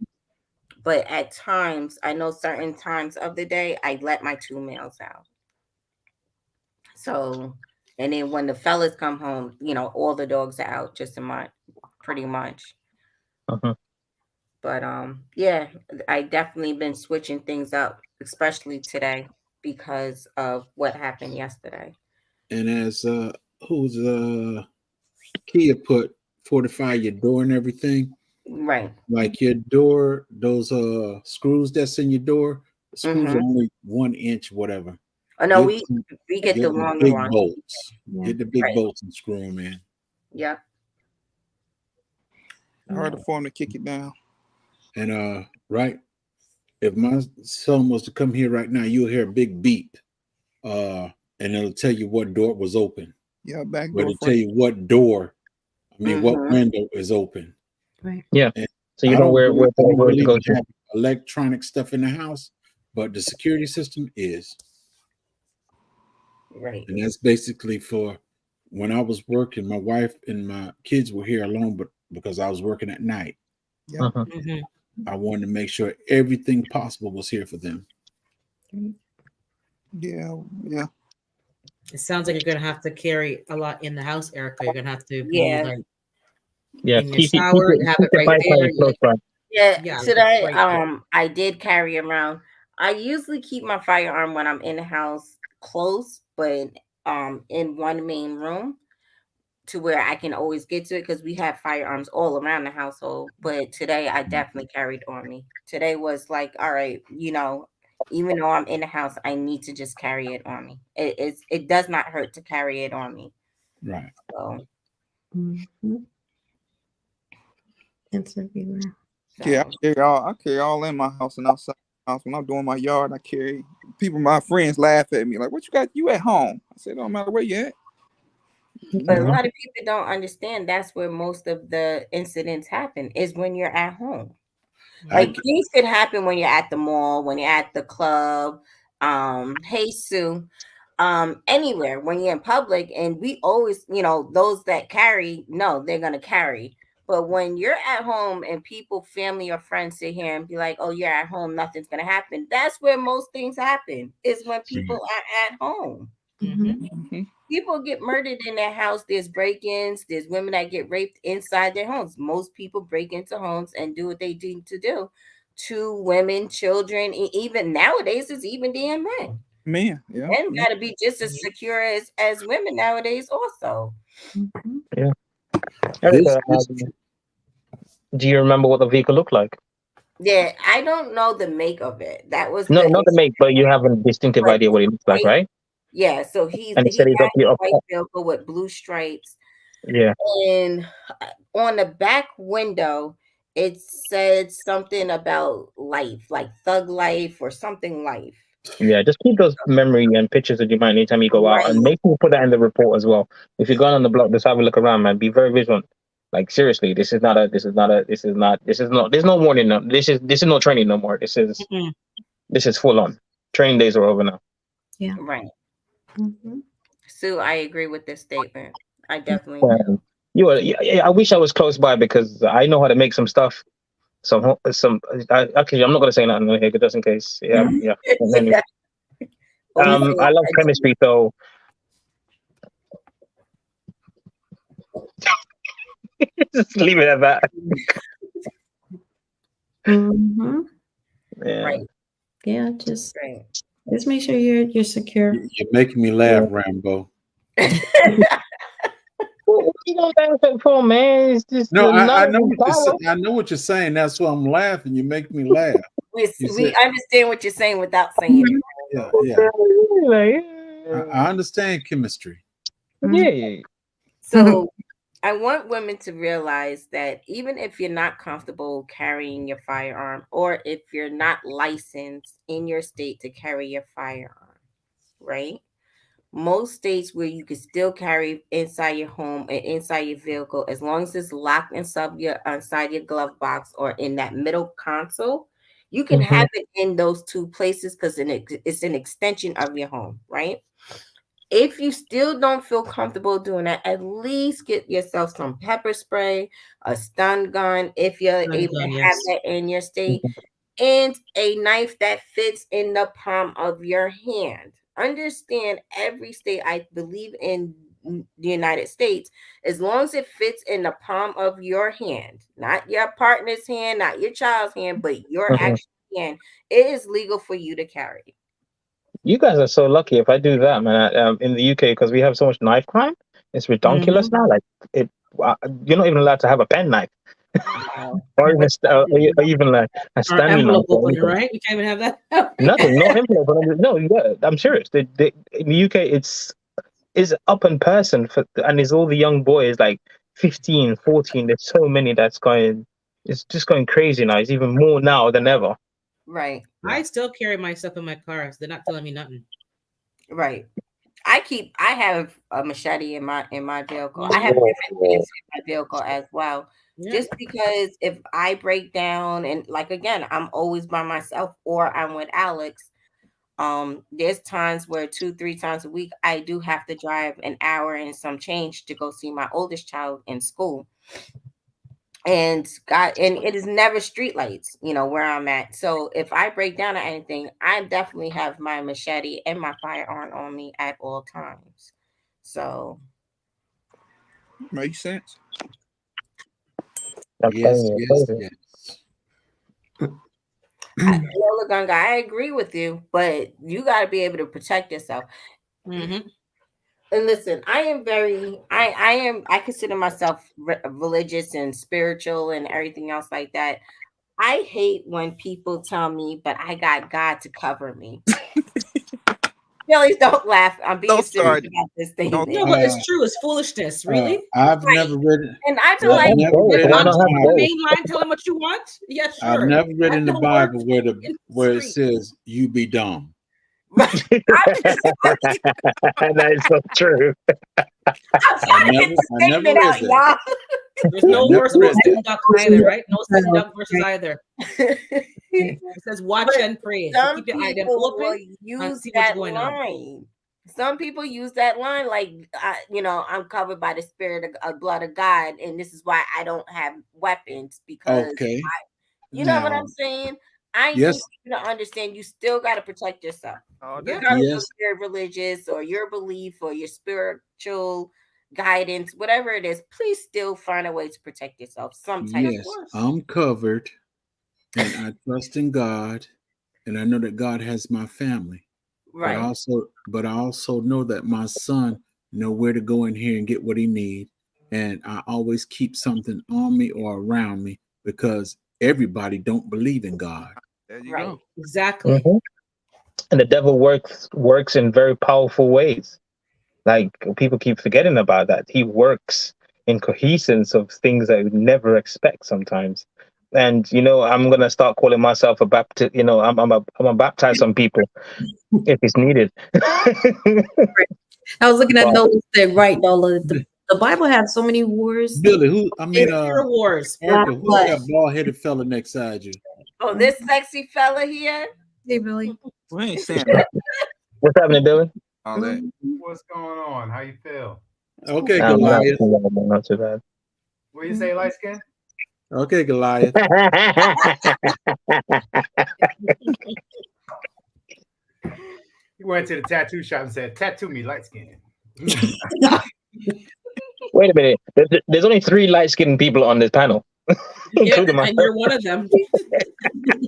But at times, I know certain times of the day, I let my 2 males out. So, and then when the fellas come home, all the dogs are out just pretty much. But yeah, I definitely been switching things up, especially today because of what happened yesterday. And as Kia put, fortify your door and everything. Right. Like your door, those screws that's in your door, the screws are only 1 inch, whatever. Oh no, we get the longer big one. bolts. Get the big bolts and screw them in. Yeah. Harder for him to kick it down. And right, if my son was to come here right now, you'll hear a big beep, and it'll tell you what door was open. Yeah, back but door. It'll tell you what door. I mean, what window is open. Right. Yeah. And so you know where to go to. Have electronic stuff in the house, but the security system is. Right. And that's basically for when I was working, my wife and my kids were here alone, but because I was working at night. Yeah. I wanted to make sure everything possible was here for them. Yeah. It sounds like you're gonna have to carry a lot in the house, Erica. You're gonna have to Yeah. be like Yeah, in your shower, have it right there. Yeah, today I did carry around. I usually keep my firearm when I'm in the house close, but in one main room to where I can always get to it because we have firearms all around the household. But today I definitely carried on me. Today was like, all right, even though I'm in the house, I need to just carry it on me. It does not hurt to carry it on me. Right. So It's everywhere. Yeah, I carry all in my house and outside my house. When I'm doing my yard, I carry. My friends laugh at me like, "What you got? You at home?" I said, "Don't matter where you at." But a lot of people don't understand that's where most of the incidents happen is when you're at home. Like things could happen when you're at the mall, when you're at the club, hey Sue, anywhere when you're in public. And we always, those that carry, no, they're gonna carry. But when you're at home and people, family or friends sit here and be like, oh, you're at home, nothing's gonna happen. That's where most things happen, is when people are at home. Mhm. People get murdered in their house. There's break-ins. There's women that get raped inside their homes. Most people break into homes and do what they need to do to women, children, even nowadays, it's even damn men. Men, yeah. Men got to be just as secure as women nowadays also. Yeah. Erica, do you remember what the vehicle looked like? Yeah, I don't know the make of it. That was No, not the make, but you have a distinctive Like, idea what it looks like, right? Yeah, so he And it said had it's up a your white vehicle with blue stripes. Yeah. And on the back window, it said something about life, like thug life or something life. Yeah, just keep those memory and pictures that you might anytime you go out, and Right. make sure you put that in the report as well. If you're going on the block, just have a look around, man. Be very vigilant. Like seriously, there's no warning. No, this is no training no more. This is full on. Training days are over now. Yeah. Right. Sue, I agree with this statement. I definitely do. I wish I was close by because I know how to make some stuff. Actually, I'm not gonna say nothing here, just in case. Yeah. Anyway. I love chemistry, so just leave it at that. Yeah. Right. Yeah, just make sure you're secure. You're making me laugh, Rambo. What you gonna laugh for, man? It's just no, I know what you're saying. That's why I'm laughing. You make me laugh. We understand what you're saying without saying it. Yeah. I understand chemistry. Yeah. So I want women to realize that even if you're not comfortable carrying your firearm, or if you're not licensed in your state to carry your firearm, right? Most states where you can still carry inside your home and inside your vehicle, as long as it's locked inside your glove box or in that middle console, you can have it in those two places because it's an extension of your home, right? If you still don't feel comfortable doing that, at least get yourself some pepper spray, a stun gun, if you're able to have that in your state, and a knife that fits in the palm of your hand. Understand, every state, I believe in the United States, as long as it fits in the palm of your hand, not your partner's hand, not your child's hand, but your actual hand, it is legal for you to carry. You guys are so lucky. If I do that, man, in the UK, because we have so much knife crime, it's ridiculous now. Like you're not even allowed to have a pen knife, or even like a standing envelope knife. opener, right? You can't even have that. Nothing, no envelope. No, yeah, I'm serious. In the UK, it's up in person and it's all the young boys like 15, 14. There's so many that's going. It's just going crazy now. It's even more now than ever. Right. I still carry my stuff in my car. So they're not telling me nothing. Right. I have a machete in my vehicle. I have different things in my vehicle as well. Yeah. Just because if I break down and like again, I'm always by myself or I'm with Alex. There's times where 2-3 times a week I do have to drive an hour and some change to go see my oldest child in school. And it is never street lights, where I'm at. So if I break down or anything, I definitely have my machete and my firearm on me at all times. So makes sense. Yes. Gunga, I agree with you, but you got to be able to protect yourself. Mm-hmm. And listen, I consider myself religious and spiritual and everything else like that. I hate when people tell me, but I got God to cover me. Please don't laugh. I'm being serious about this thing. No, but it's true. It's foolishness, really. I've never read, and I feel like the main line, tell them what you want. Yeah, sure. I've never read in the Bible where it says you be dumb. That is so true. I never read that. There's no verse about sitting duck either, right? No sitting duck verses either. It says watch and pray. So keep your eye open. Use that line. Some people use that line like, I'm covered by the spirit of blood of God, and this is why I don't have weapons because, you know what I'm saying? I Yes. need you to understand you still got to protect yourself. Oh, Yeah. Regardless Yes. of your religious or your belief or your spiritual guidance, whatever it is, please still find a way to protect yourself. Some type of Yes, way. I'm covered, and I trust in God, and I know that God has my family. Right. But I also know that my son know where to go in here and get what he need, and I always keep something on me or around me because everybody don't believe in God. there you Right. go. Exactly. Mhm. And the devil works in very powerful ways. Like people keep forgetting about that. He works in cohesence of things that you would never expect sometimes. And I'm gonna start calling myself a Baptist. I'm a baptize some people if it's needed. I was looking at Wow. Nola said, right, Nola, the Bible has so many wars. Billy, Pure wars. Erica, who's that bald-headed fella next side you? Oh, this sexy fella here. Hey, Billy. We ain't saying that. What's happening, Dylan? All that. What's going on? How you feel? Okay, Not Goliath. too bad, not too bad. What you say, light skin? Okay, Goliath. He went to the tattoo shop and said, "Tattoo me, light skin." Wait a minute. There's only 3 light-skinned people on this panel, Yeah, including and you're one of them.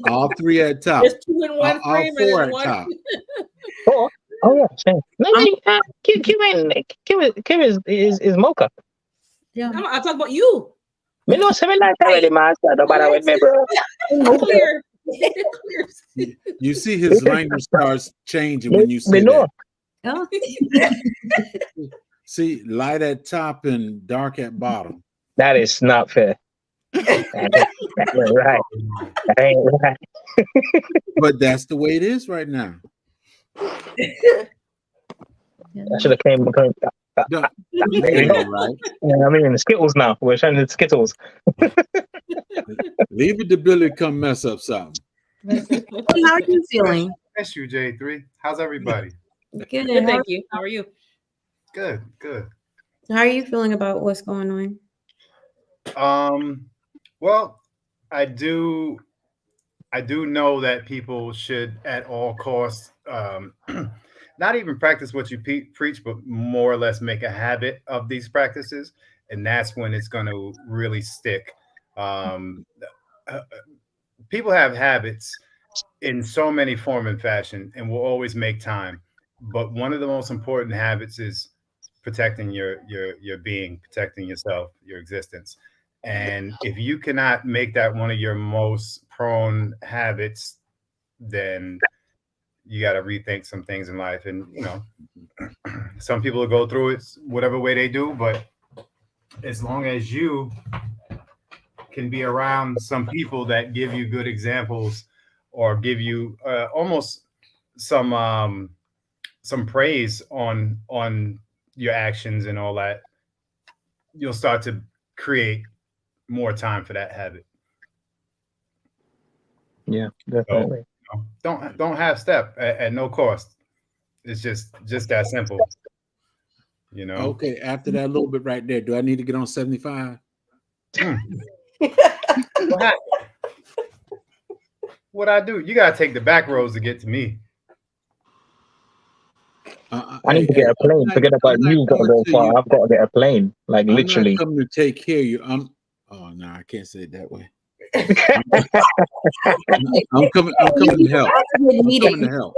All 3 at top. There's 2 in one All frame 4 and at then top. Oh, yeah. Shame. No, Kim is mocha. Yeah. I'll talk about you. Me know 7 lights already, man. So don't bother with me, bro. Clear. Clear. You see his language starts changing when you Me say know. Oh. that. See, light at top and dark at bottom. That is not fair. That ain't right. That ain't right. But that's the way it is right now. I should have came. Don't- There we go. right? Yeah, I mean, the Skittles now. We're trying the Skittles. Leave it to Billy to come mess up something. How are you feeling? That's you, J3. How's everybody? Good. Good, thank you. How are you? Good, good. How are you feeling about what's going on? Well, I do know that people should at all costs not even practice what you preach, but more or less make a habit of these practices, and that's when it's going to really stick. People have habits in so many form and fashion and will always make time, but one of the most important habits is protecting your being, protecting yourself, your existence. And if you cannot make that one of your most prone habits, then you got to rethink some things in life. And some people will go through it whatever way they do, but as long as you can be around some people that give you good examples or give you almost some praise on your actions and all that, you'll start to create more time for that habit. Yeah, definitely. So, don't half step at no cost. It's just that simple. Okay, after that little bit right there, do I need to get on 75? What I do? You gotta take the back roads to get to me. I need to get a plane. Forget about you got to go far. I've got to get a plane, like I'm literally. not coming to take care of you. Oh no, I can't say it that way. I'm coming to help. I'm coming to help.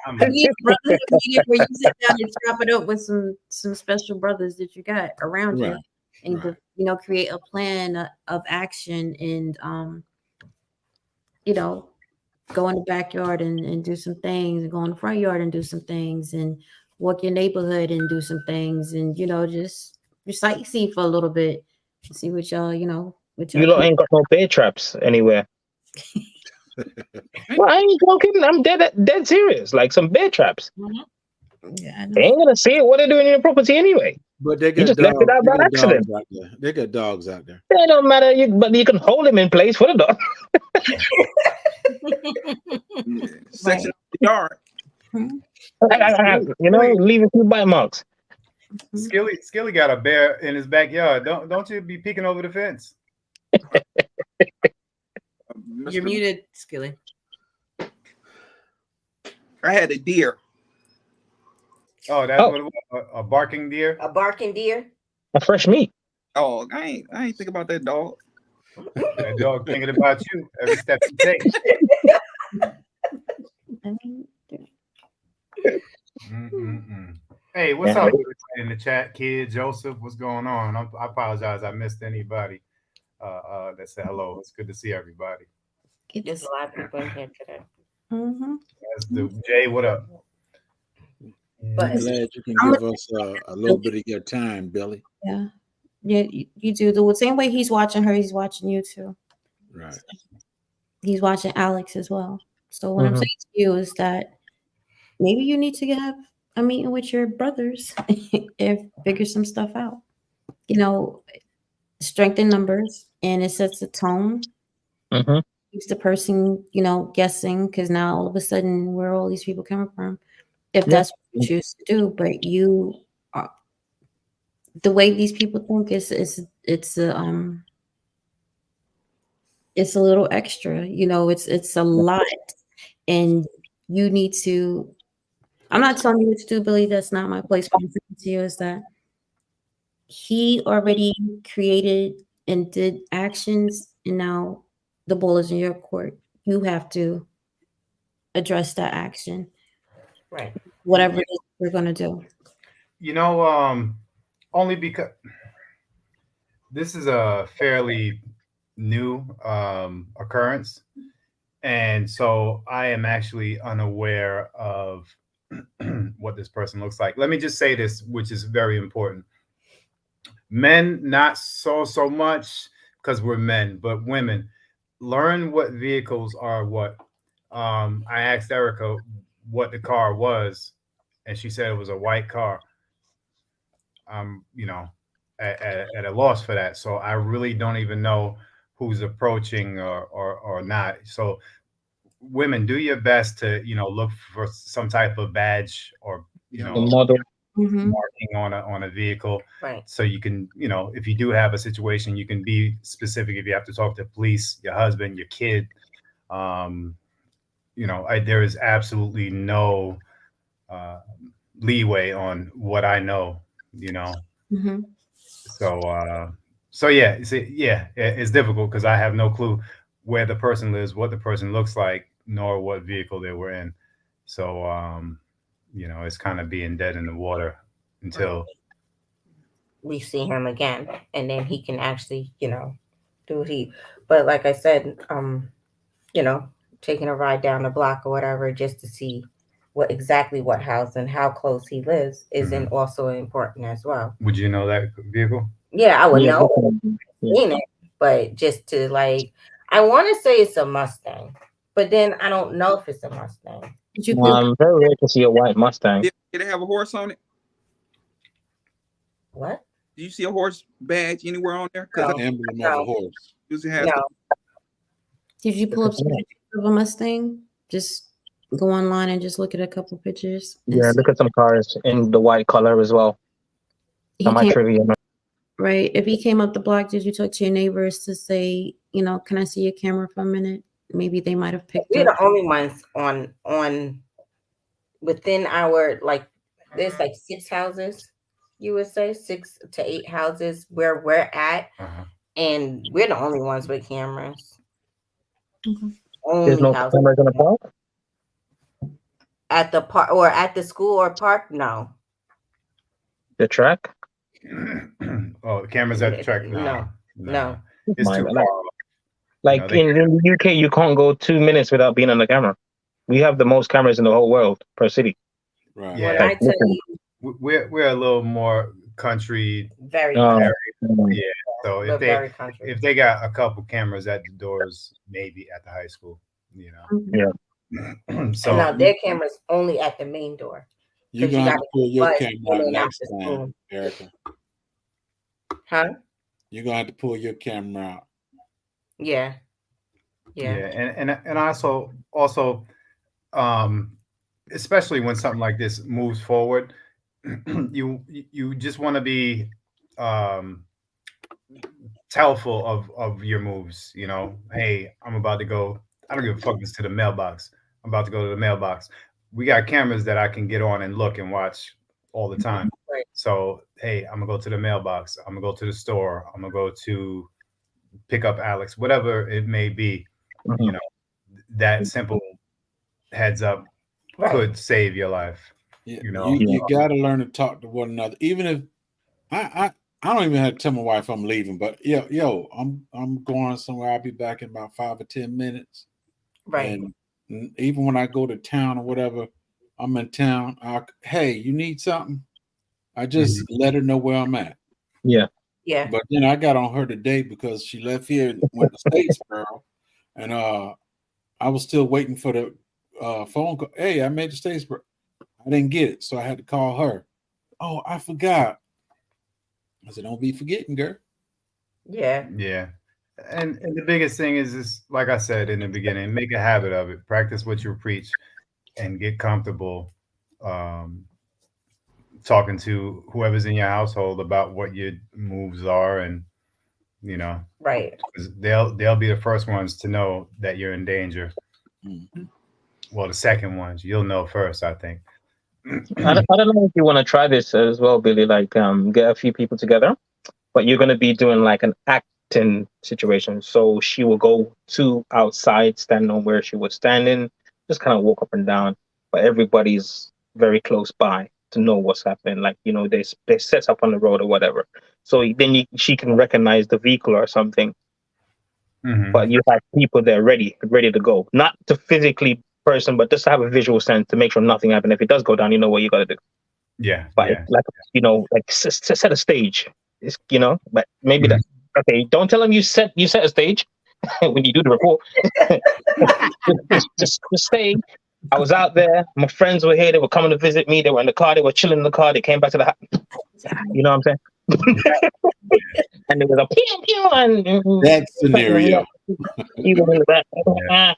You need a brother meeting where you sit down and chop it up with some special brothers that you got around you, and create a plan of action, and go in the backyard and do some things, and go in the front yard and do some things, and walk your neighborhood and do some things, and just sightsee for a little bit, and see what y'all You lot ain't got no bear traps anywhere. Well, I ain't joking. I'm dead serious. Like some bear traps. Yeah, They ain't gonna see it. What they're doing in your property anyway. But they You got just left it out by accident. They got dogs out there. It don't matter. But you can hold them in place for the dog. Section of the yard. Leave a few bite marks. Skilly got a bear in his backyard. Don't you be peeking over the fence. You're muted, Skilly. I had a deer. Oh, that's Oh. what it was? A barking deer? A barking deer. A fresh meat. Oh, I ain't think about that dog. That dog thinking about you every step you take. Hey, what's up in the chat, kid? Joseph, what's going on? I apologize. I missed anybody that said hello. It's good to see everybody. There's a lot of people in here today. That's the Jay. What up? But I'm glad you can give us a little bit of your time, Billy. Yeah. Yeah, you do. The same way he's watching her, he's watching you too. Right. He's watching Alex as well. So what I'm saying to you is that maybe you need to have a meeting with your brothers and figure some stuff out. You know, strength in numbers, and it sets a tone. Keeps the person, you know, guessing, because now all of a sudden where are all these people coming from? If that's what you choose to do, but you are, the way these people think it's a little extra, you know, it's a lot, and you need to. I'm not telling you what to do, Billy. That's not my place. What I'm saying to you is that he already created and did actions, and now the ball is in your court. You have to address that action, right. whatever it is we're gonna do. You know, only because this is a fairly new occurrence, and so I am actually unaware of what this person looks like. Let me just say this, which is very important. Men, not so much because we're men, but women, learn what vehicles are what. I asked Erica what the car was, and she said it was a white car. You know, at a loss for that. So I really don't even know who's approaching or not. So women, do your best to, you know, look for some type of badge or, you know, model. marking on a vehicle, right? So you can, you know, if you do have a situation, you can be specific. If you have to talk to police, your husband, your kid, you know, there is absolutely no leeway on what I know, you know. So yeah, it's difficult because I have no clue where the person lives, what the person looks like, nor what vehicle they were in. So you know, it's kind of being dead in the water until we see him again, and then he can actually, you know, do what he. But like I said, you know, taking a ride down the block or whatever just to see what house and how close he lives isn't also important as well. Would you know that vehicle? Yeah, I would know. Seen it, but just to like, I want to say it's a Mustang, but then I don't know if it's a Mustang. Very rare to see a white Mustang. Did it have a horse on it? What? Do you see a horse badge anywhere on there? No. The emblem of a horse. Usually has No. Did you pull up some pictures of a Mustang? Just go online and just look at a couple pictures. Yeah, look at some cars in the white color as well. My trivia. Right. If he came up the block, did you talk to your neighbors to say, you know, can I see your camera for a minute? Maybe they might have picked We're up. the only ones on within our, like, there's like 6 houses, you would say 6 to 8 houses where we're at, and we're the only ones with cameras. There's no cameras in the park? At the park or at the school or park? No. The track? Oh, the cameras at the track? No. It's too far. Like in the UK, you can't go 2 minutes without being on the camera. We have the most cameras in the whole world per city. Right. Yeah, When I tell you, we're a little more country. very yeah. So We're very country. if they got a couple cameras at the doors, maybe at the high school, you know. Yeah. So now their cameras only at the main door. You're 'Cause gonna have gotta to pull your buzz camera in out and out next the time, school. Erica. Huh? You're gonna have to pull your camera out. Yeah. And also especially when something like this moves forward, you just want to be tellful of your moves. You know, hey, I'm about to go. I don't give a fuck. This to the mailbox. I'm about to go to the mailbox. we got cameras that I can get on and look and watch all the time. Right. So, hey, I'm gonna go to the mailbox. I'm gonna go to the store. I'm gonna go to pick up Alex, whatever it may be. You know, that simple heads up could save your life. Yeah, You know, you got to learn to talk to one another. Even if I don't even have to tell my wife I'm leaving, but yo, I'm going somewhere. I'll be back in about 5 or 10 minutes. Right. And even when I go to town or whatever, I'm in town. Hey, you need something? I just let her know where I'm at. Yeah. Yeah. But then I got on her today because she left here and went to Statesboro, and I was still waiting for the phone call. Hey, I made the Statesboro. I didn't get it, so I had to call her. Oh, I forgot. I said, don't be forgetting, girl. Yeah. Yeah. And the biggest thing is like I said in the beginning, make a habit of it. Practice what you preach and get comfortable talking to whoever's in your household about what your moves are, and you know, right, they'll be the first ones to know that you're in danger. Well, the second ones you'll know first, I think. I don't know if you want to try this as well, Billy. Like, get a few people together, but you're going to be doing like an acting situation. So she will go to outside, stand on where she was standing, just kind of walk up and down. But everybody's very close by to know what's happening. Like, you know, they set up on the road or whatever. So then she can recognize the vehicle or something. But you have people there ready to go, not to physically person, but just to have a visual sense to make sure nothing happens. If it does go down, you know what you got to do. Yeah. But like, you know, like set a stage. It's, you know, but maybe that. Okay, don't tell them you set a stage when you do the report. just say, I was out there. My friends were here. They were coming to visit me. They were in the car. They were chilling in the car. They came back to the house. You know what I'm saying? And there was a pew pew and that scenario. Even in the back.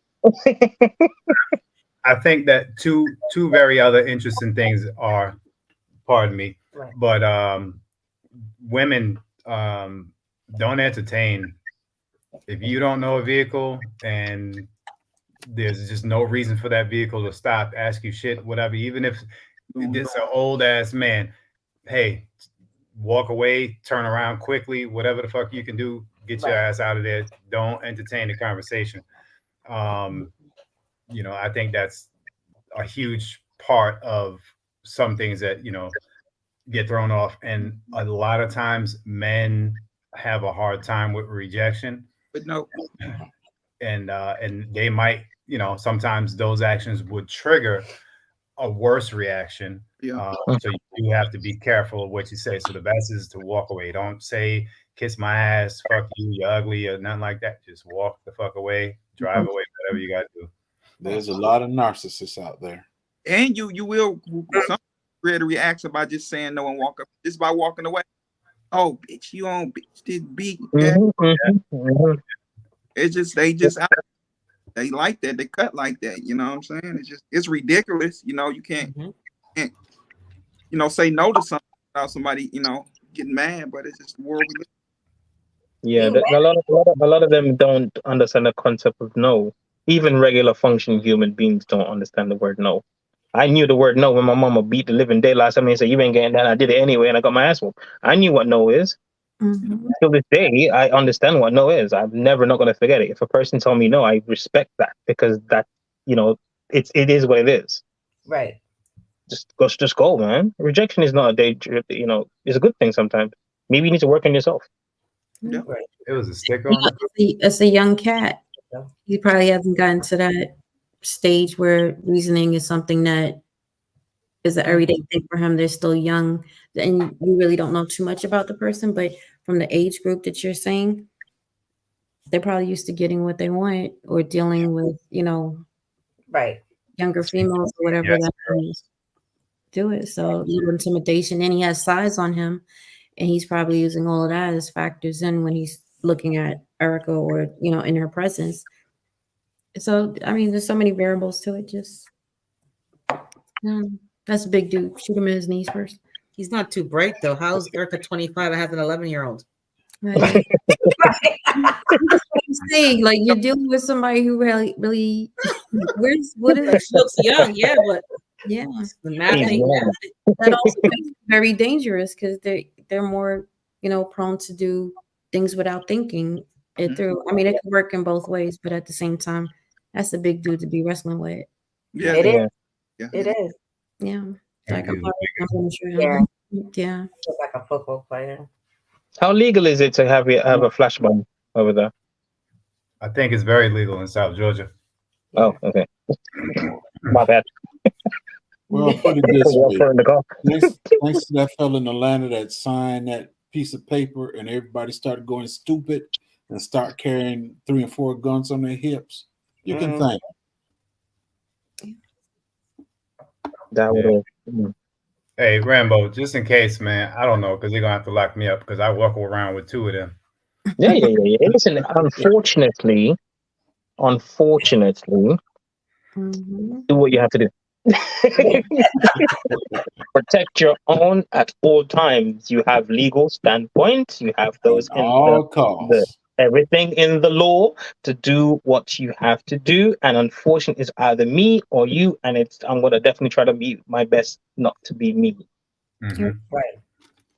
I think that two very other interesting things are, pardon me, but women don't entertain. If you don't know a vehicle and there's just no reason for that vehicle to stop, ask you shit, whatever, even if it's an old ass man, hey, walk away, turn around quickly, whatever the fuck you can do, get your ass out of there. Don't entertain the conversation. You know, I think that's a huge part of some things that, you know, get thrown off. And a lot of times men have a hard time with rejection. But no. And they might, you know, sometimes those actions would trigger a worse reaction. Yeah. So you have to be careful of what you say. So the best is to walk away. Don't say, kiss my ass, fuck you, you're ugly, or nothing like that. Just walk the fuck away, drive away, whatever you got to do. There's a lot of narcissists out there. And you will create a reaction by just saying no and walk up. Just by walking away. Oh, bitch, you on bitch this beat. It's just they like that. They cut like that. You know what I'm saying? It's ridiculous. You know, you can't you know, say no to something without somebody, you know, getting mad. But it's just the world we live. Yeah, a lot of them don't understand the concept of no. Even regular functioning human beings don't understand the word no. I knew the word no when my mama beat the living daylights out of me and said, you ain't getting that. I did it anyway, and I got my ass whooped. I knew what no is. Till this day, I understand what no is. I'm never not going to forget it. If a person told me no, I respect that, because that, you know, it is what it is. Right. Just go, man. Rejection is not a danger. You know, it's a good thing sometimes. Maybe you need to work on yourself. Yeah. It was a sticker on it. As a young cat, he probably hasn't gotten to that stage where reasoning is something that is an everyday thing for him. They're still young, and you really don't know too much about the person. But from the age group that you're saying, they're probably used to getting what they want or dealing with, you know, younger females or whatever that do it. So little intimidation, and he has size on him, and he's probably using all of that as factors in when he's looking at Erica or, you know, in her presence. So, I mean, there's so many variables to it. Just, that's a big dude. Shoot him in his knees first. He's not too bright, though. How's Erica 25? I have an 11-year-old. Right. I'm saying, like, you're dealing with somebody who really, what is She looks young, yeah, but Yeah. The math He's ain't wrong. That also makes it very dangerous because they're more, prone to do things without thinking it through. I mean, it could work in both ways, but at the same time, that's a big dude to be wrestling with. Yeah, It is. Yeah. yeah. It is. Yeah. Like He's I'm pretty sure. Yeah. Yeah. Just like a football player. How legal is it to have a flash bomb over there? I think it's very legal in South Georgia. Oh, okay. My bad. Well, I'll put it this Walk way. her in the car. Thanks to that fella in Atlanta that signed that piece of paper, and everybody started going stupid and start carrying 3 and 4 guns on their hips. You can thank. That would have. Hey, Rambo, just in case, man, I don't know, because they're going to have to lock me up because I walk around with 2 of them. Yeah. Listen, unfortunately, Mhm. do what you have to do. Protect your own at all times. You have legal standpoint. You have those in All costs. everything in the law to do what you have to do. And unfortunately, it's either me or you. And I'm gonna definitely try to be my best not to be me. Mhm. Right.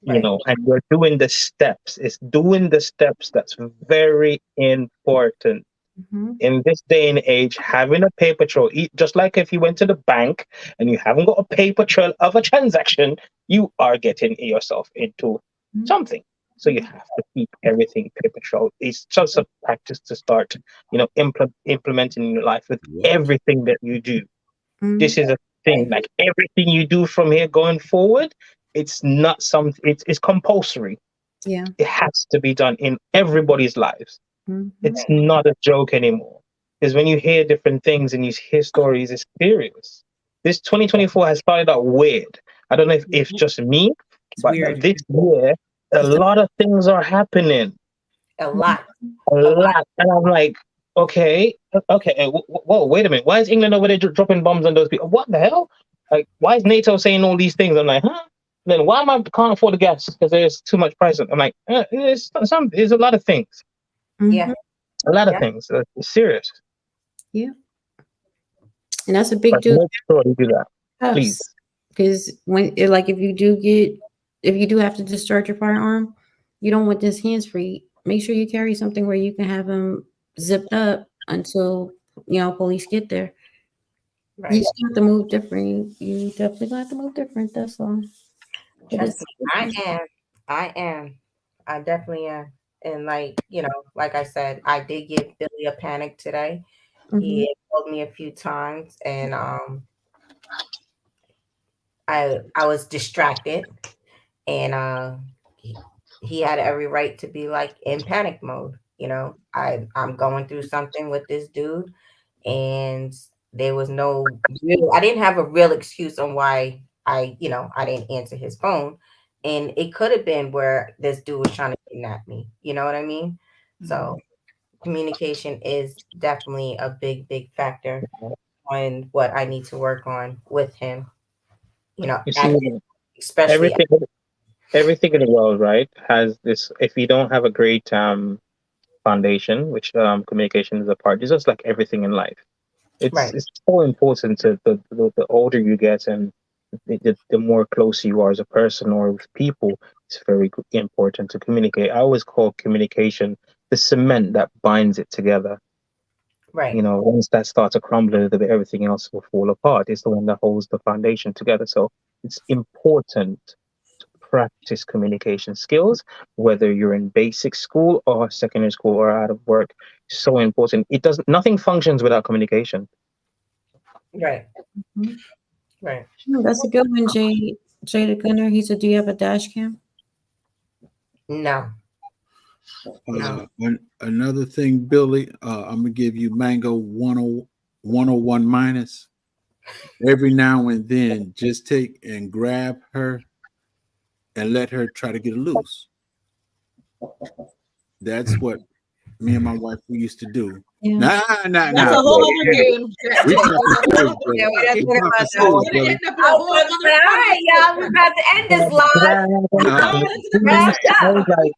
You know, and you're doing the steps. It's doing the steps that's very important. Mhm. In this day and age, having a paper trail, just like if you went to the bank and you haven't got a paper trail of a transaction, you are getting yourself into something. So you have to keep everything paper trail. It's just a practice to start, implementing in your life with everything that you do. Mhm. This is a thing, like everything you do from here going forward, it's not something, it's compulsory. Yeah. It has to be done in everybody's lives. Mhm. It's not a joke anymore. Because when you hear different things and you hear stories, it's serious. This 2024 has started out weird. I don't know if it's just me, but weird. this year, a lot of things are happening. A lot. A lot. And I'm like, okay, whoa, wait a minute. Why is England over there dropping bombs on those people? What the hell? Like, why is NATO saying all these things? I'm like, huh? Then why am I can't afford the gas? Because there's too much price. I'm like, there's a lot of things. Yeah. A lot of Yeah. things. It's serious. Yeah. And that's a big But dude. make sure you do that, please. Because if you do have to discharge your firearm, you don't want this hands free. Make sure you carry something where you can have them zipped up until police get there. You Right. just have to move different. You definitely have to move different. That's all. But Trust me, I am. I definitely am. And like I said, I did give Billy a panic today. He had called me a few times, and I was distracted, and he had every right to be like in panic mode. I'm going through something with this dude, and there was I didn't have a real excuse on why I didn't answer his phone. And it could have been where this dude was trying to kidnap me. You know what I mean? So communication is definitely a big, big factor on what I need to work on with him. You see, Especially everything in the world, right, has this. If you don't have a great foundation, which communication is a part, it's just like everything in life. It's so important to the older you get and the more close you are as a person or with people, it's very important to communicate. I always call communication the cement that binds it together. Right. Once that starts to crumble a little bit, everything else will fall apart. It's the one that holds the foundation together. So it's important to practice communication skills, whether you're in basic school or secondary school or out of work. It's so important. Nothing functions without communication. Right. Right. That's a good one, Jay the Gunner. He said, "Do you have a dash cam?" No. Another thing, Billy, I'm gonna give you Mango 101 minus. Every now and then, just take and grab her and let her try to get loose. That's what me and my wife we used to do. Yeah. Nah. That's a whole other game. We All right, y'all. We're about to end this live. I was like,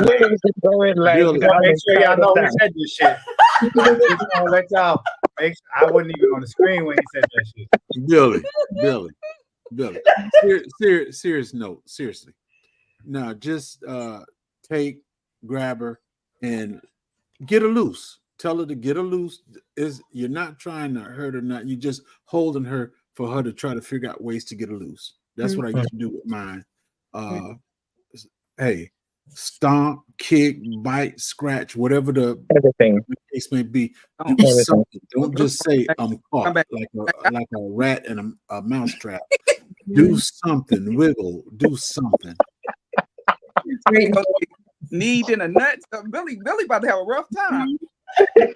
where is it going? Like, Make sure y'all know who said this shit. Just wanna let y'all. I wasn't even on the screen when he said that shit. Billy. Serious note, seriously. Now just grab her and get her loose. Tell her to get her loose. You're not trying to hurt her, not, you're just holding her for her to try to figure out ways to get her loose. That's what I used to do with mine. Hey, stomp, kick, bite, scratch, whatever the case may be. Do something. Don't just say I'm caught like a rat in a mouse trap. Do something, wiggle, do something. Need in a nut. Billy about to have a rough time. Hey,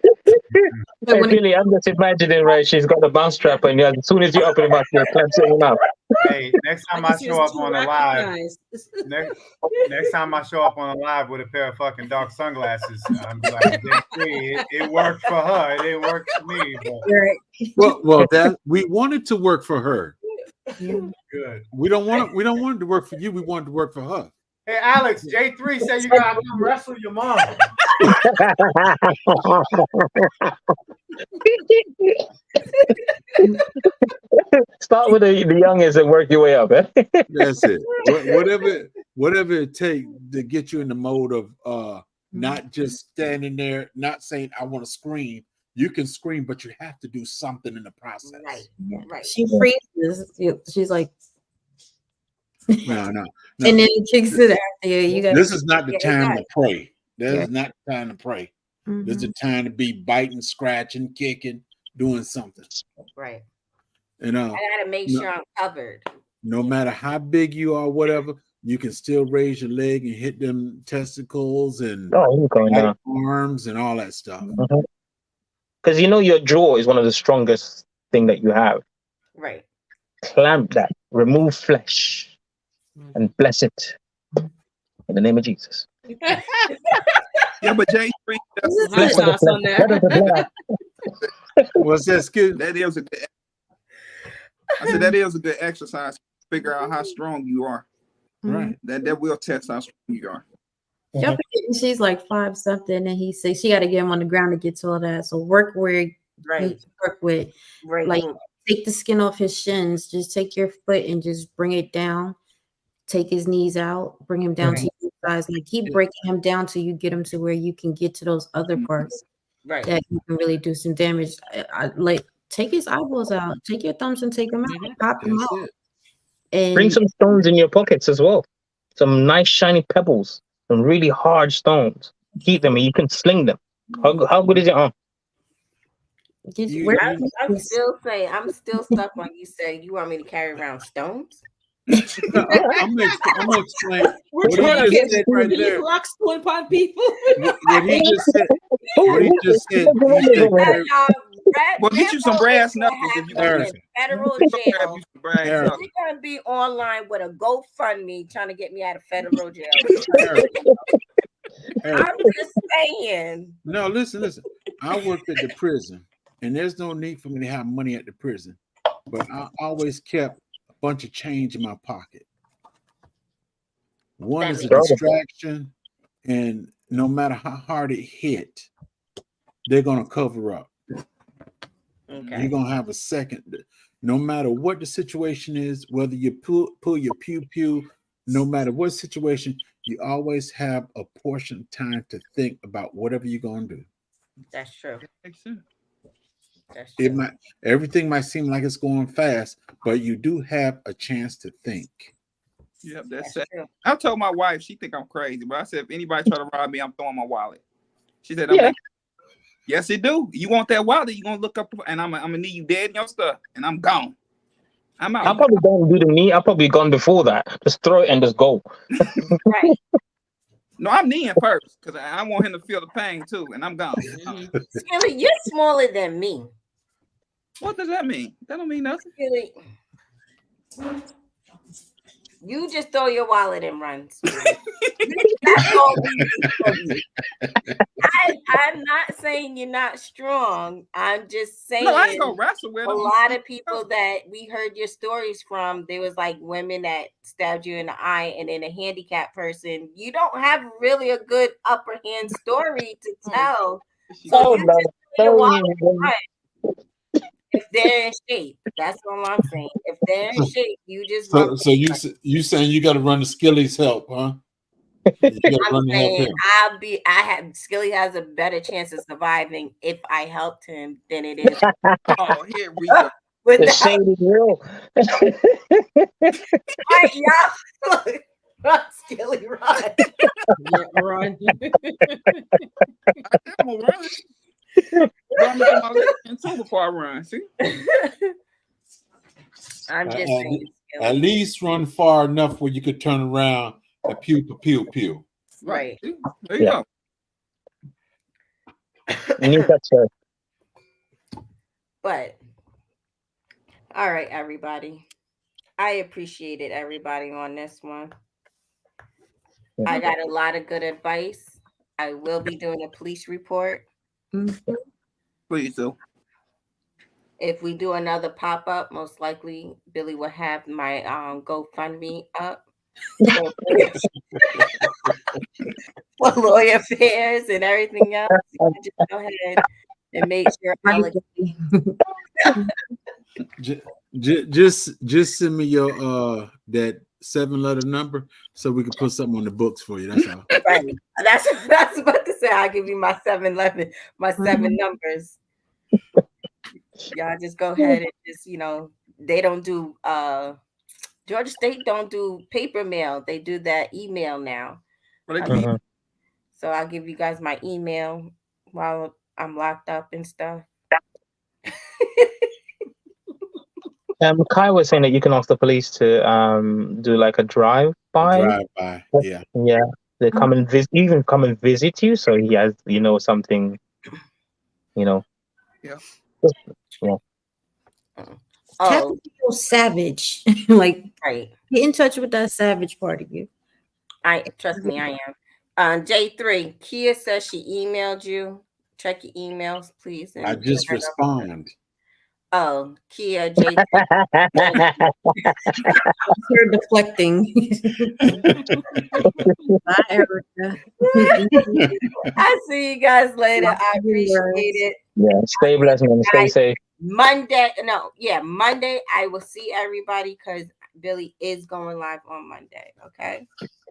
Billy, I'm just imagining, right? She's got the bounce trap, and as soon as you open them up, you're clenching them out. Hey, next time I show up on a live, next time I show up on a live with a pair of fucking dark sunglasses, I'm like, it worked for her. It didn't work for me. But. Well, that we wanted to work for her. Good. We don't want it to work for you. We want it to work for her. Hey, Alex, J3 said you gotta come wrestle your mom. Start with the youngest and work your way up. Eh? That's it. Whatever it takes to get you in the mode of not just standing there, not saying I want to scream. You can scream, but you have to do something in the process. Right. She freezes. She's like, no. And then it kicks it after you. This is not the time to pray. This is not the time to pray. This is the time to be biting, scratching, kicking, doing something. Right. And I gotta make sure I'm covered. No matter how big you are, whatever, you can still raise your leg and hit them testicles and arms and all that stuff. Because you know your jaw is one of the strongest thing that you have. Right. Clamp that, remove flesh, and bless it in the name of Jesus. Yeah, but J3, what's that skill? That is a good. I said that is a good exercise. Figure out how strong you are. Right. That will test how strong you are. Yep. She's like 5 something, and he says she got to get him on the ground to get to all that. So work where you need to work with. Right. Like take the skin off his shins. Just take your foot and just bring it down. Take his knees out. Bring him down to your size. Like keep breaking him down till you get him to where you can get to those other parts that you can really do some damage. Like take his eyeballs out. Take your thumbs and take them out. Pop them out. And bring some stones in your pockets as well. Some nice shiny pebbles. Some really hard stones. Keep them and you can sling them. How good is your arm? I'm still saying, I'm still stuck on you saying you want me to carry around stones. I'm gonna explain. We're trying to get right there. Rocks upon people. What he just said. Well, get you some brass knuckles if you want in federal jail. You're gonna be online with a GoFundMe trying to get me out of federal jail. I'm just saying. No, listen. I worked at the prison, and there's no need for me to have money at the prison, but I always kept a bunch of change in my pocket. One is a distraction, and no matter how hard it hit, they're gonna cover up. Okay. You're gonna have a second, no matter what the situation is, whether you pull your pew, no matter what situation, you always have a portion of time to think about whatever you're gonna do. That's true. Everything might seem like it's going fast, but you do have a chance to think. Yep, that's it. I told my wife, she think I'm crazy, but I said if anybody try to rob me, I'm throwing my wallet. She said, yes, it do. You want that wallet, you gonna look up and I'm gonna need you dead in your stuff, and I'm gone. I'm out. I'll probably don't do the knee. I'll probably gone before that. Just throw it and just go. Right. No, I'm kneeing first because I want him to feel the pain too, and I'm gone. Skilly, you're smaller than me. What does that mean? That don't mean nothing. Skilly, you just throw your wallet and run. That's all we do. I'm not saying you're not strong. I'm just saying I ain't gonna wrestle with a lot of people that we heard your stories from, there was like women that stabbed you in the eye, and then a handicapped person. You don't have really a good upper hand story to tell. So if they're in shape, that's all I'm saying. If they're in shape, you just run. So you saying you got to run to Skilly's help, huh? You gotta I'm run to help saying him. Skilly has a better chance of surviving if I helped him than it is Oh, here we go. The without. shady girl. Right, y'all. Run, Skilly, run. Yeah, run. I'm gonna run. I'm gonna put my leg in too before I run. See? I'm just saying. At Skilly. least run far enough where you could turn around and pew pew pew pew. Right. See? There you Yeah. go. You need that, sir. But all right, everybody. I appreciated everybody on this one. I got a lot of good advice. I will be doing a police report. Please do. If we do another pop-up, most likely Billy will have my GoFundMe up for lawyer affairs and everything else. You can just go ahead and make sure Alex. Just send me your that 7-letter number so we can put something on the books for you. That's all. Right. That's about to say. I'll give you my 7-11, my 7 numbers. Y'all just go ahead and just, they don't do Georgia State don't do paper mail. They do that email now. So I'll give you guys my email while I'm locked up and stuff. Kai was saying that you can ask the police to do like a drive-by. Drive-by, yeah. Yeah. They come and visit, even come and visit you, so he has, something, Yeah. Captain feels savage. Like, right. Get in touch with that savage part of you. Trust me, I am. J3, Kia says she emailed you. Check your emails, please. I just respond. Oh, Kia, J3. You're deflecting. Bye, Erica. I'll see you guys later. I appreciate it. Yeah, stay blessed, man. Stay safe. Monday, I will see everybody because Billy is going live on Monday. Okay.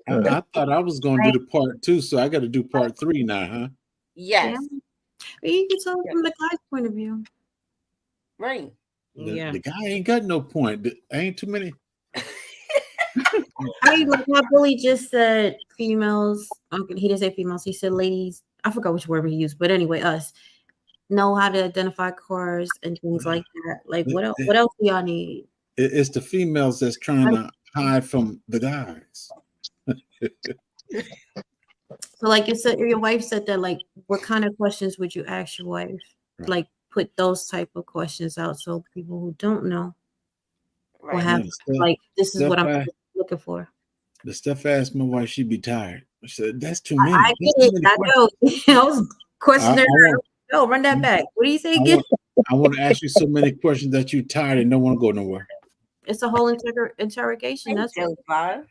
I thought I was going to do the part 2, so I got to do part 3 now, huh? Yes. Yeah. You can tell from the guy's point of view. Right. The guy ain't got no point. Ain't too many. Like how Billy just said females. He didn't say females. He said ladies. I forgot which word he used, but anyway, us know how to identify cars and things like that. Like what else? What else do y'all need? It's the females that's trying to hide from the guys. So, like you said, your wife said that. Like, what kind of questions would you ask your wife? Right. Like, put those type of questions out so people who don't know will have like this is what I'm looking for. The stuff I asked my wife, she'd be tired. I said, "That's too many." I get it. I know. I was questioning her. No, run that back. What do you say again? I want to ask you so many questions that you're tired and don't want to go nowhere. It's a whole interrogation. That's what.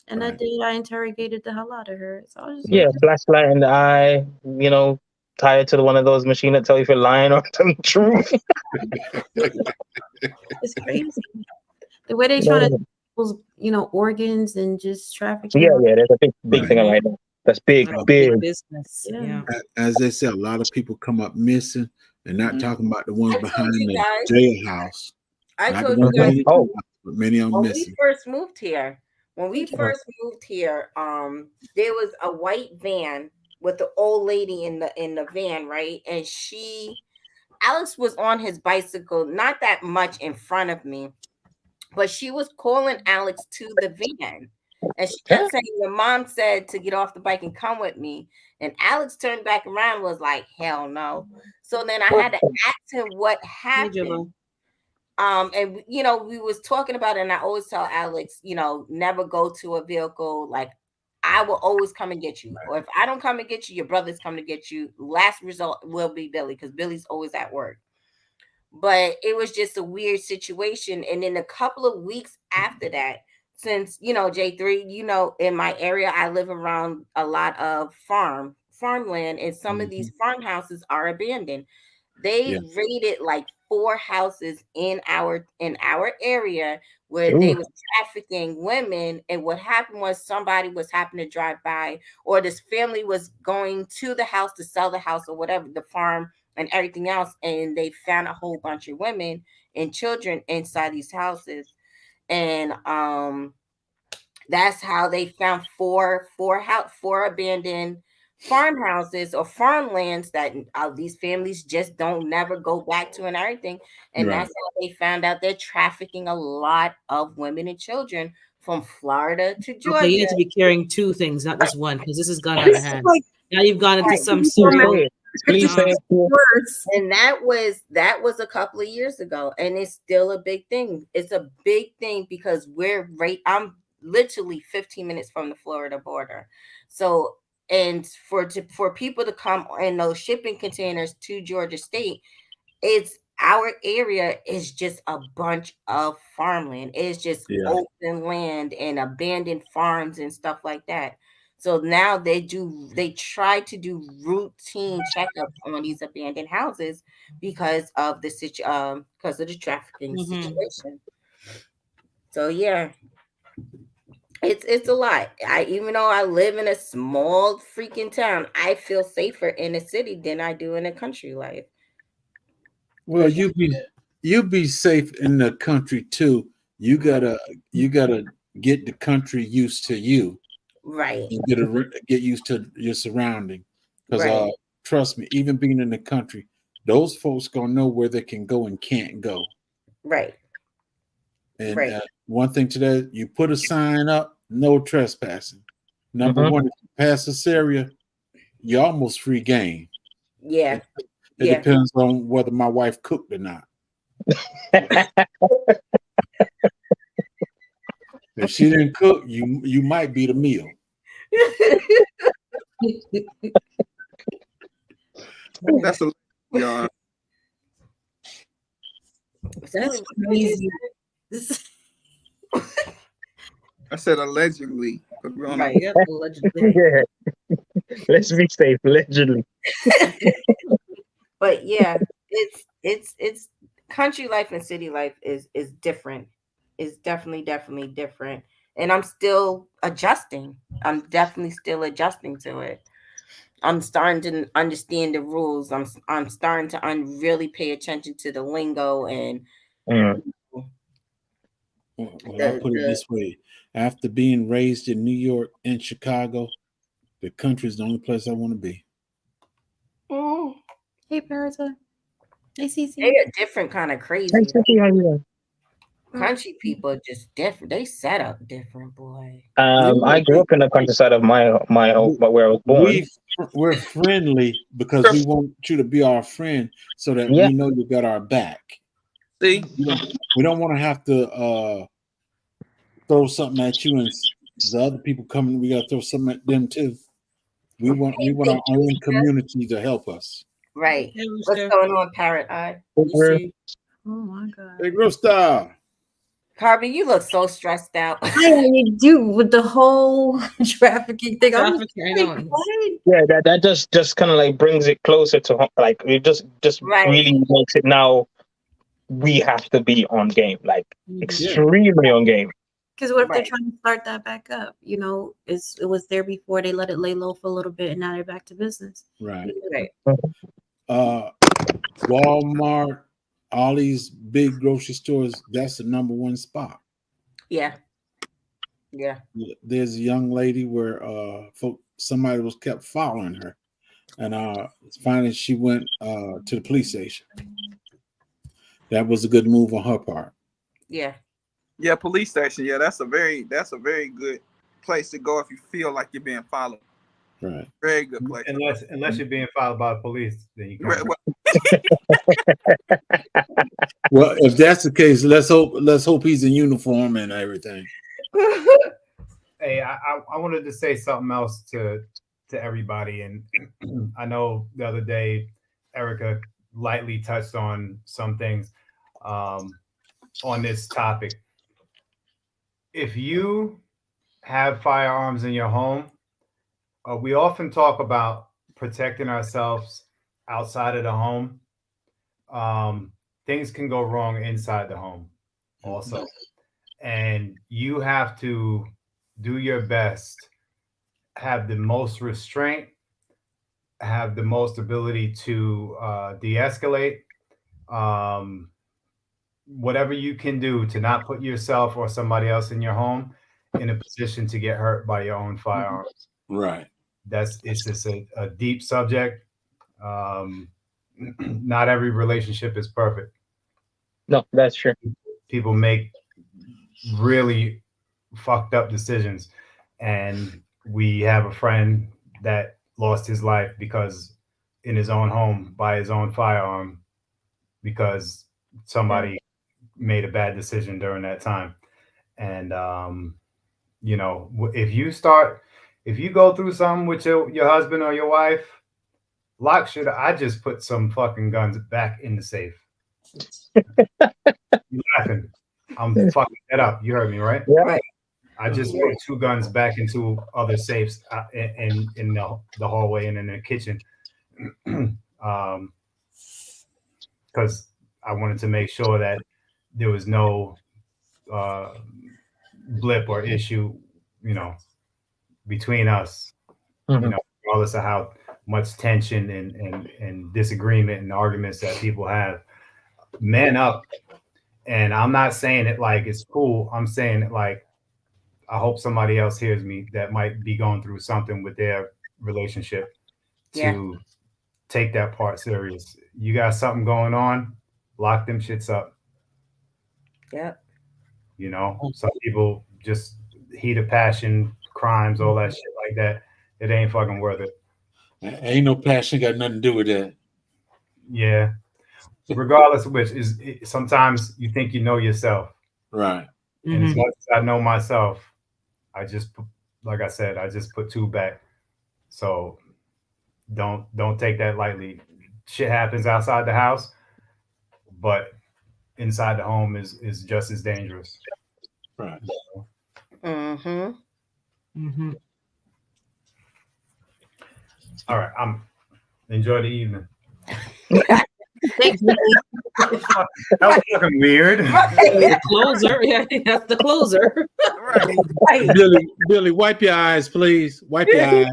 And I did. I interrogated the hell out of her. So I was just flashlight in the eye. Tie it to one of those machines that tell you if you're lying or telling the truth. It's crazy. The way they try to people's, organs and just trafficking. Yeah, there's a big thing right now. That's big business. Yeah. As they say, a lot of people come up missing. They're not talking about the ones behind the jailhouse. I told you guys. But many of them missing. When we first moved here, there was a white van with the old lady in the van, right? And Alex was on his bicycle, not that much in front of me, but she was calling Alex to the van. And she kept saying, your mom said to get off the bike and come with me. And Alex turned back around and was like, hell no. So then I had to ask him what happened. And we was talking about it, and I always tell Alex, never go to a vehicle. Like, I will always come and get you. Or if I don't come and get you, your brother's come to get you. Last result will be Billy, because Billy's always at work. But it was just a weird situation. And then a couple of weeks after that, since, J3, in my area, I live around a lot of farmland, and some of these farmhouses are abandoned. They raided like 4 houses in our area where Ooh. they was trafficking women. And what happened was somebody was happening to drive by, or this family was going to the house to sell the house or whatever, the farm and everything else, and they found a whole bunch of women and children inside these houses. And that's how they found four abandoned farmhouses or farmlands that these families just don't never go back to and everything. And Right. that's how they found out they're trafficking a lot of women and children from Florida to Georgia. Okay, you need to be carrying 2 things, not just one, because this has gone out of hand. Now you've gone into some serial. Please say it. Worse. And that was a couple of years ago, and it's still a big thing. It's a big thing because I'm literally 15 minutes from the Florida border. So, and for people to come in those shipping containers to Georgia State, it's our area is just a bunch of farmland. It's just Yeah. open land and abandoned farms and stuff like that. So now they try to do routine checkups on these abandoned houses because of the trafficking Mhm. situation. So yeah, it's a lot. Even though I live in a small freaking town, I feel safer in a city than I do in a country life. Well, you be safe in the country too. You gotta get the country used to you. Right. You get used to your surrounding. Because Right. trust me, even being in the country, those folks gonna know where they can go and can't go. Right. And Right. one thing to that, you put a sign up, no trespassing. Number Mhm. one, if you pass this area, you're almost free game. Yeah. It Yeah. depends on whether my wife cooked or not. If she didn't cook, you might beat a meal. That's a yeah. That's crazy. I said allegedly. 'Cause we don't know. Right, yep, allegedly. Yeah. Let's be safe, allegedly. But yeah, it's country life and city life is different. It's definitely different. And I'm still adjusting. I'm definitely still adjusting to it. I'm starting to understand the rules. I'm starting to really pay attention to the lingo and Mm. Well, I'll put it this way. After being raised in New York and Chicago, the country is the only place I want to be. Hey, Parasite. Hey, Cece. they're different kind of crazy. Hey, Cookie, how you doing? Country people are just different. They set up different, boy. I grew up in the countryside of my home, but where I was born. We're friendly because we want you to be our friend so that Yeah. we know you got our back. See, We don't want to have to throw something at you and the other people coming, we got to throw something at them too. We want our own community to help us. Right. Hey, What's Rooster. going on, Parrot Eye? You see? Oh my God. Hey, Rooster. Carby, you look so stressed out. I do with the whole trafficking thing. I'm Trafficking, I know. like, what? Yeah, that just kind of like brings it closer to like it just Right. really makes it now. We have to be on game, like Mhm. extremely on game. Because what if they're Right. trying to start that back up? You know, it was there before, they let it lay low for a little bit, and now they're back to business. Right. Right. Walmart, all these big grocery stores, that's the number one spot. Yeah. Yeah. There's a young lady where somebody was kept following her, and finally she went to the police station. That was a good move on her part. Yeah. yeah, police station. Yeah, that's a very good place to go if you feel like you're being followed. Right. Very good place. Unless you're being followed by the police, then you Right, can. well, Well, if that's the case, let's hope he's in uniform and everything. Hey, I wanted to say something else to everybody, and I know the other day Erica lightly touched on some things on this topic. If you have firearms in your home, we often talk about protecting ourselves outside of the home. things can go wrong inside the home also. And you have to do your best, have the most restraint, have the most ability to de-escalate, whatever you can do to not put yourself or somebody else in your home in a position to get hurt by your own firearms. Right. It's just a deep subject. Not every relationship is perfect. No, that's true. People make really fucked up decisions, and we have a friend that lost his life because in his own home by his own firearm because somebody made a bad decision during that time. And you know, if you go through something with your husband or your wife, I just put some fucking guns back in the safe. You laughing? I'm fucking that up. You heard me, right? Yeah. Right. I just put 2 guns back into other safes in the hallway and in the kitchen, because I wanted to make sure that there was no blip or issue, you know, between us. Mhm. You know, regardless of how much tension and disagreement and arguments that people have. Man up. And I'm not saying it like it's cool. I'm saying it like I hope somebody else hears me that might be going through something with their relationship to take that part serious. You got something going on, lock them shits up. Yep. You know, some people just heat of passion, crimes, all that shit like that. It ain't fucking worth it. Ain't no passion got nothing to do with that. Yeah. Regardless of which sometimes you think you know yourself. Right. And as much as I know myself, like I said, I just put 2 back. So don't take that lightly. Shit happens outside the house, but inside the home is just as dangerous. Right. All right. Enjoy the evening. Thanks, Billy. That was fucking weird. The closer. Yeah, that's the closer. Right. Billy, wipe your eyes, please. Wipe your eyes.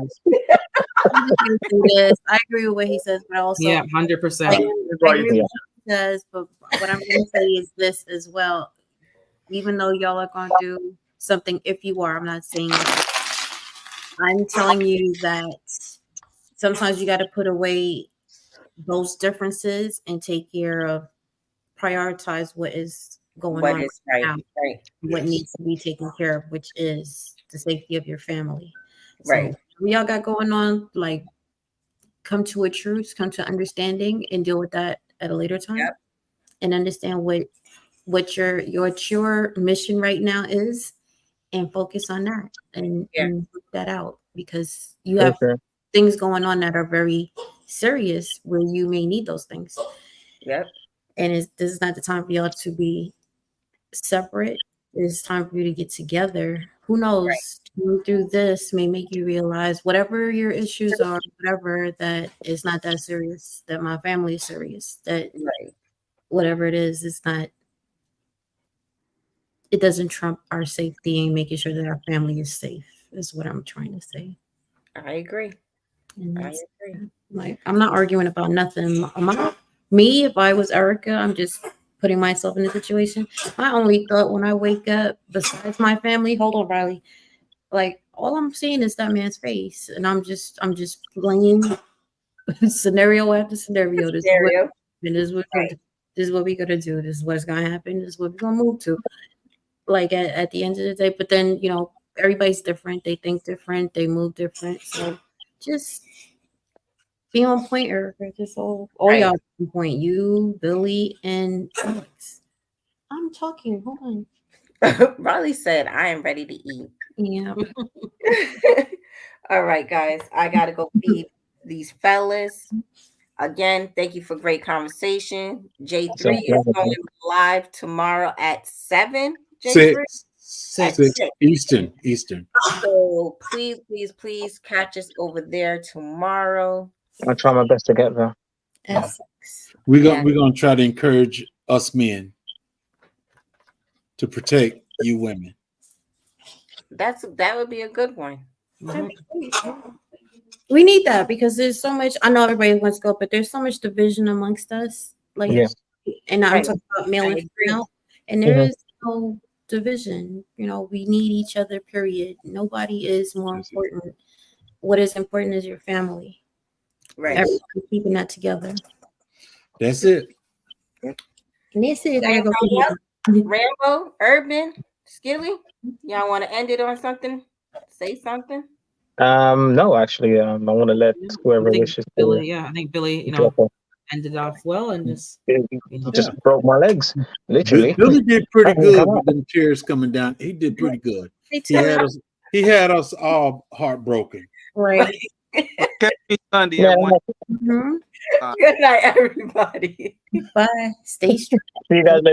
I'm just gonna say this. I agree with what he says, but also Yeah, 100%. I agree with what he says, but what I'm gonna say is this as well. Even though y'all are gonna do something, if you are, I'm not saying that. I'm telling you that sometimes you got to put away those differences and take care of, prioritize what is going on Right. now, Right. what needs to be taken care of, which is the safety of your family. Right. So what y'all got going on, like, come to a truce, come to understanding, and deal with that at a later time. Yep. And understand what your mission right now is, and focus on that and work that out, because you have things going on that are very serious where you may need those things. Yep. And this is not the time for y'all to be separate. It's time for you to get together. Who knows? Going through this may make you realize whatever your issues are, whatever, that it's not that serious, that my family is serious, that whatever it is, it's not, it doesn't trump our safety and making sure that our family is safe, is what I'm trying to say. I agree. And I agree. like, I'm not arguing about nothing. Me, if I was Erica, I'm just putting myself in a situation. My only thought when I wake up, besides my family, hold on, Riley, like, all I'm seeing is that man's face, and I'm just playing scenario after scenario. This is what we're gonna do. This is what's gonna happen. This is what we're gonna move to. Like, at the end of the day, but then, you know, everybody's different. They think different. They move different. So just be on point, Erica. Just all y'all on point. You, Billy, and Alex. I'm talking. Hold on. Riley said, I am ready to eat. Yeah. All right, guys. I got to go feed these fellas. Again, thank you for great conversation. J3 is going live tomorrow at 7. J3? 6 Eastern. So please catch us over there tomorrow. I'll try my best to get there. Yes. We're gonna try to encourage us men to protect you women. That would be a good one. We need that because there's so much. I know everybody wants to go, but there's so much division amongst us. Like, Yeah. and I'm Right. talking about male I and agree. female, and there is no division. You know, we need each other. Period. Nobody is more important. What is important is your family. Right. Everyone keeping that together. That's it. And that's it. I gotta go. Anybody feed Rambo, Urban, Skilly, y'all want to end it on something? Say something. No, actually, I want to let whoever I think wishes Billy, to I think Billy, drop off. ended off well and just Just broke my legs, literally. Billy did pretty I mean, good come on. with them chairs coming down. He did pretty good. Me He too. had us all heartbroken. Right. Catch me Sunday Yeah, at 1. Mhm. Good night, everybody. Bye. Stay strong. see you guys later.